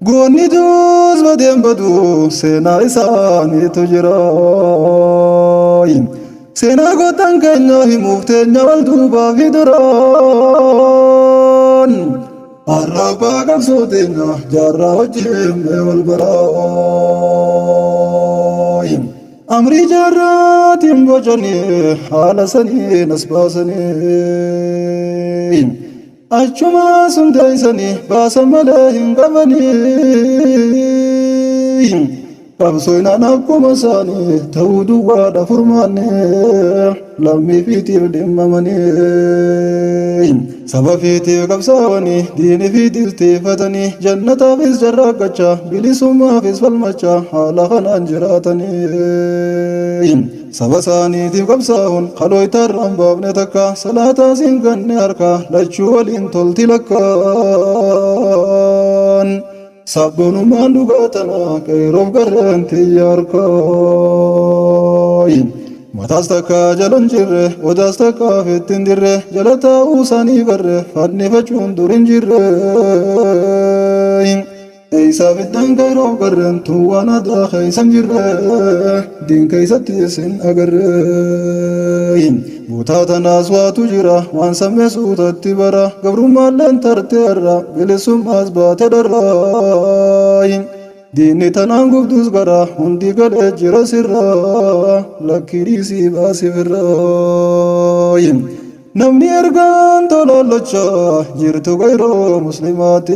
goonni duus badeen badu seenaa isaaniitu jira seenaa gootan keenya himuuf teenya wal duubaa fi duraan arrabbaa qabsoo teenya jaarraa wajjin wal baraa amrii jaarraatiin bocanii haala saniin as baasanii achuma sun teeysanii baasan malee hin qabanii qabsoinaan akkuma isaanii ta'uu duwwaadha furmaanne lammii fiitiif dhimmamanii saba fiitiif qabsaawanii diini fiitiif tiifatanii jannataafis jarraaqachaa bilisummaafis falmachaa haala kanaan jiraatanii saba isaaniitiif qabsaa'uun qalooytaarraan baafne takka salaataasiin ganne harkaa lachuu waliin tolti lakkaan sabboonummaan dhugaatana qeeroof garreen tiyya harkaa mataas takka jalan jirre odaas takka fettin dirre jala taa'uu isaanii barre fannifachuun dur hin jirre eeysaaf iddaan qeeroof garreen tun waan addaa keeysan jirre diin keeysatti isin agarre buutaa tanaas waatu jira waan sammeessuutatti bara gabrummaalleen tarte irra bilisummaas baate dharraa diinni tanaan gubdus gara hundi galee jira sirra lakkii dhiisii baasifirraa namni ergaan tololochaa jirtu gayroo muslimaati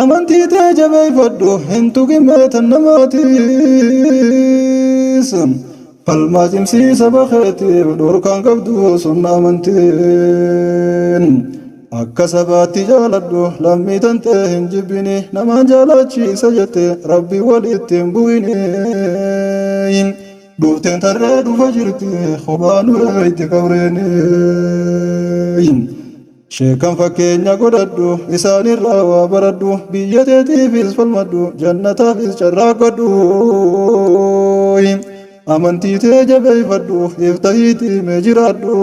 amantii tee jabeeffadhu hin tuqimmeetan namaatis falmaa cimsiisa bakeetiif dhorkaan qabdu sunna amantiin akka sabaatti jaaladhu lammii tantee hin jibbini namaan jaalachiisa jette rabbii walitti hin bu'ini dhufteen tarree dhufa jirti kophaanu itti qabreeni sheekan fakkeenya godhadhu isaanirraa waa baradhu biyya teetiifis falmadhu jannataafis carraaqqadhu amantii tee jabeeffadhu iftahiitii mee jiraadhu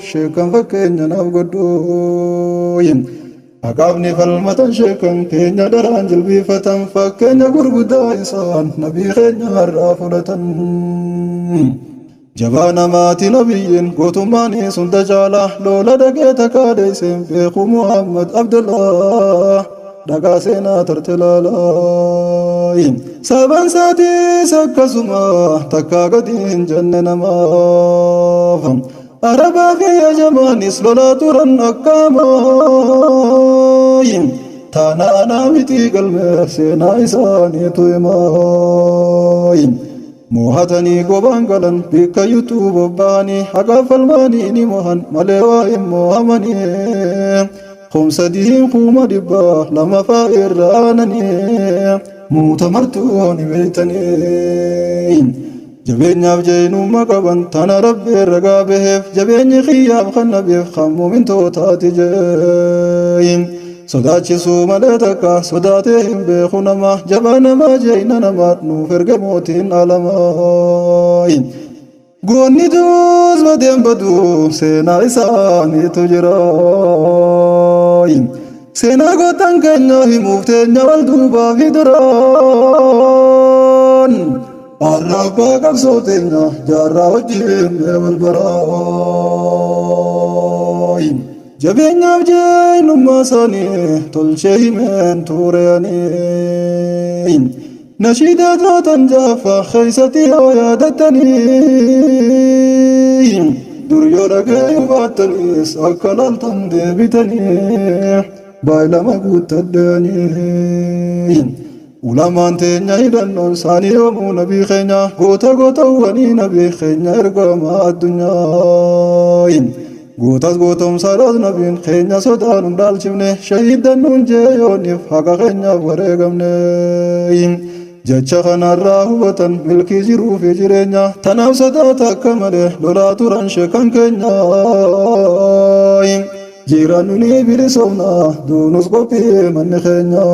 sheekan fakkeenya naaf godhu haqaafni falmatan sheekan keenya daraan jilbiifatan fakkeenya gurguddaa isaan nabii keenya irraa fudhatan jabaa namaati nabiyyiin gootummaanii sunda caala loola dhagee takaadeyseen beeku muhammad abdullah dhagaa seenaa tarte laalaayin saban saatis akkasuma takkaa gadi hin jenne namaaf arabaa fi ajamaanis lolaa turan akkaamaayin taanaanaa mitii galmee seenaa isaaniitu himaayin moohatanii gobaan galan bikka yuutuu bobba'anii haqaa falmaanii ni mohan malee waa hin moohamanii خمسدين خوما دبا لما فائر رانني موتمرتوني بيتنين جبين يابجين مقبن تانا ربي رقابه جبين خياب خنبيف خمو من توتاتي جين صداتي سوما لتكا صداتهم بيخونما جبانما جيننما نوفر قموتين علمين goonni duus badeen badu seenaa isaaniitu jira seenaa gootan keenya himuuf teenya wal duubaa fi duraan arrabbaa qabsoo teenya jaarraa wajjin wal baraa jabeenyaaf jeenummaa isaanii tolchee himeen tuureanii نشيدة تنجافة خيستي يا دتني دريو رقاي باتنيس أكلال تندي بتني بايلا مقود تداني ulamaan teenya hidhannoon isaanii yoomuu nabii keenya goota gootawwanii nabii keenya ergamaa addunyaa gootas gootomsaadhaas nabiin keenya sodaan hundaalchifne shahiidannuun jeeyooniif haqa keenyaaf wareegamne jecha kanarraa hubatan milkii jiruu fi jireenya tanaaf sodaata akka malee lolaa turan sheekan keenya jiran ni bilisoomna duunus qophii manni keenya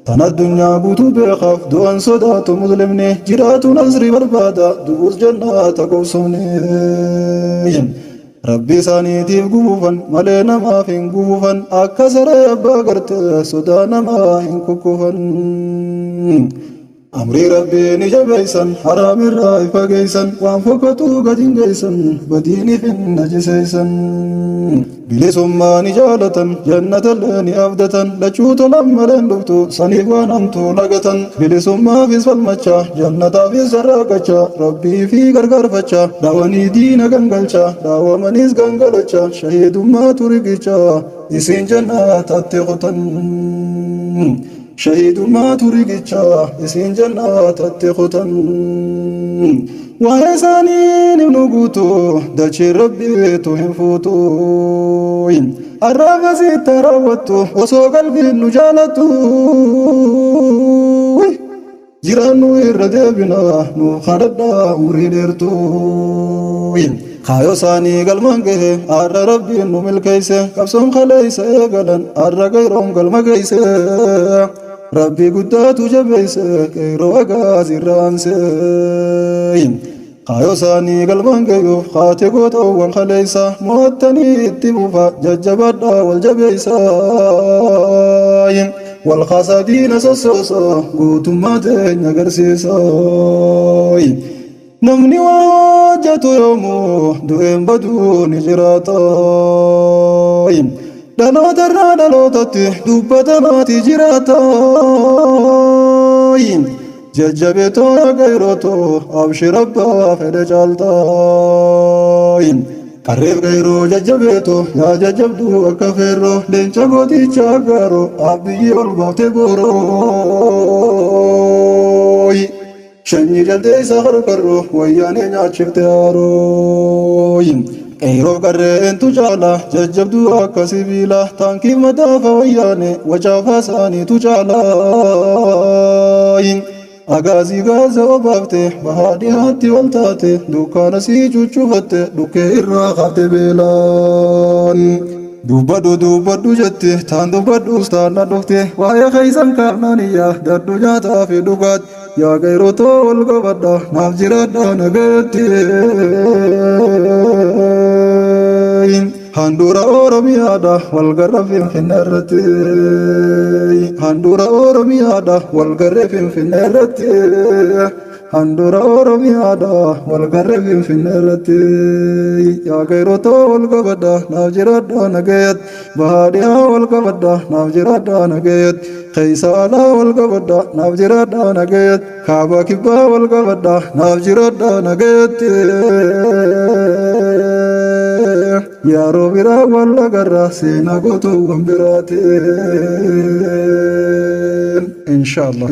tan addunyaa guutuu beekaaf du'an sodaatu muslimni jiraatu nasrii barbaada du'us jannaata qobsomni Rabbi isaaniitiif gufuufan malee namaaf hin gufufan akka saree abbaa gartee sodaa namaa hin kukkufan. Amrii Rabbii ni jabeessan haraamirraa ifa geessan waan fokkatuu gadi hin geessan badiiniif hin ajiseessan. Bilisummaa ni jaalatan jannatallee ni abdatan lachuu tolan malee hin dhuftu saniif waan hamtuu lagatan. Bilisummaafis falmachaa jannataafis sarraaqachaa Rabbii fi gargaarfachaa daawanii diina gangalchaa daawwamanis gangalachaa shahiidummaatu riqichaa isiin jannatatti qotan. Shahiidummaatu riqichaa isiin jannatatti qotan. Waa'ee isaanii ni nuguutu dachee Rabbiitu hin fuutu. Arraba sitta raawwattu osoo qalbiin nu jaalattu. Jiraannu irra deebina nu kadhadhaa umurii dheertu. Kaayoo isaanii galmaan gahe arra Rabbiin nu milkeeyse qabsoon kaleeyse eegalan arra gayroon galma geeyse. Rabbi guddaatu jabeeyse qeeroo agaas irraanse. Kaayoo isaanii galmaan gayuuf kaate gootoowwan kaleeysa mo'attanii itti buufa jajjabadhaa wal jabeeysa. Wal kaasadiina sossoosa gootummaa teenya agarsiisa. Namni waa hojjetu yoomuu du'een baduu ni jiraata. Dhaloota irraa dhalootatti dubbatamaati jiraata. Jajjabeetoo gayrooto abshir abbaa fedhe caalta. Qarreef gayroo jajjabeetoo yaa jajjabdu akka feerroo leenca gooticha aggaaroo abbiyyi ol baafte booroo. Shanyi jaltee isa qarqarroo wayyaanee nyaachifte haaroo. Qeeroof qarreentu caala jajjabdu akka sibiila taankii mataafa wayyaane wacaafa isaaniitu caala. Agaazii gaasa obaafte bahaadhiyaatti wal taate dukkaana sii cuccufatte dhukkee irraa qabde beelaan. Dubbadhu jette taan dubbadhuus taana dhufte waa'ee keeysan kaafnaniyyaa daddu nyaataa fi dhugaat yaa gayrotoo wal qabadha naaf jiraadhaa nagayatti. Handhuura Oromiyaadha walgarra Finfinnee irratti. Handhuura Oromiyaadha walgarra Finfinnee irratti. Handhuura Oromiyaadha walgarra Finfinnee irratti. Yaa gayrotoo wal qabadha naaf jiraadhaa nagayat. Bahaadhiyaa wal qabadha naaf jiraadhaa nagayat. Keeysa alaa wal qabadha naaf jiraadhaa nagayat. Kaaba kibbaa wal qabadha naaf jiraadhaa nagayat. Yaaroo biraa wal agarra seenaa gootoowwan biraatiin. Inshallah.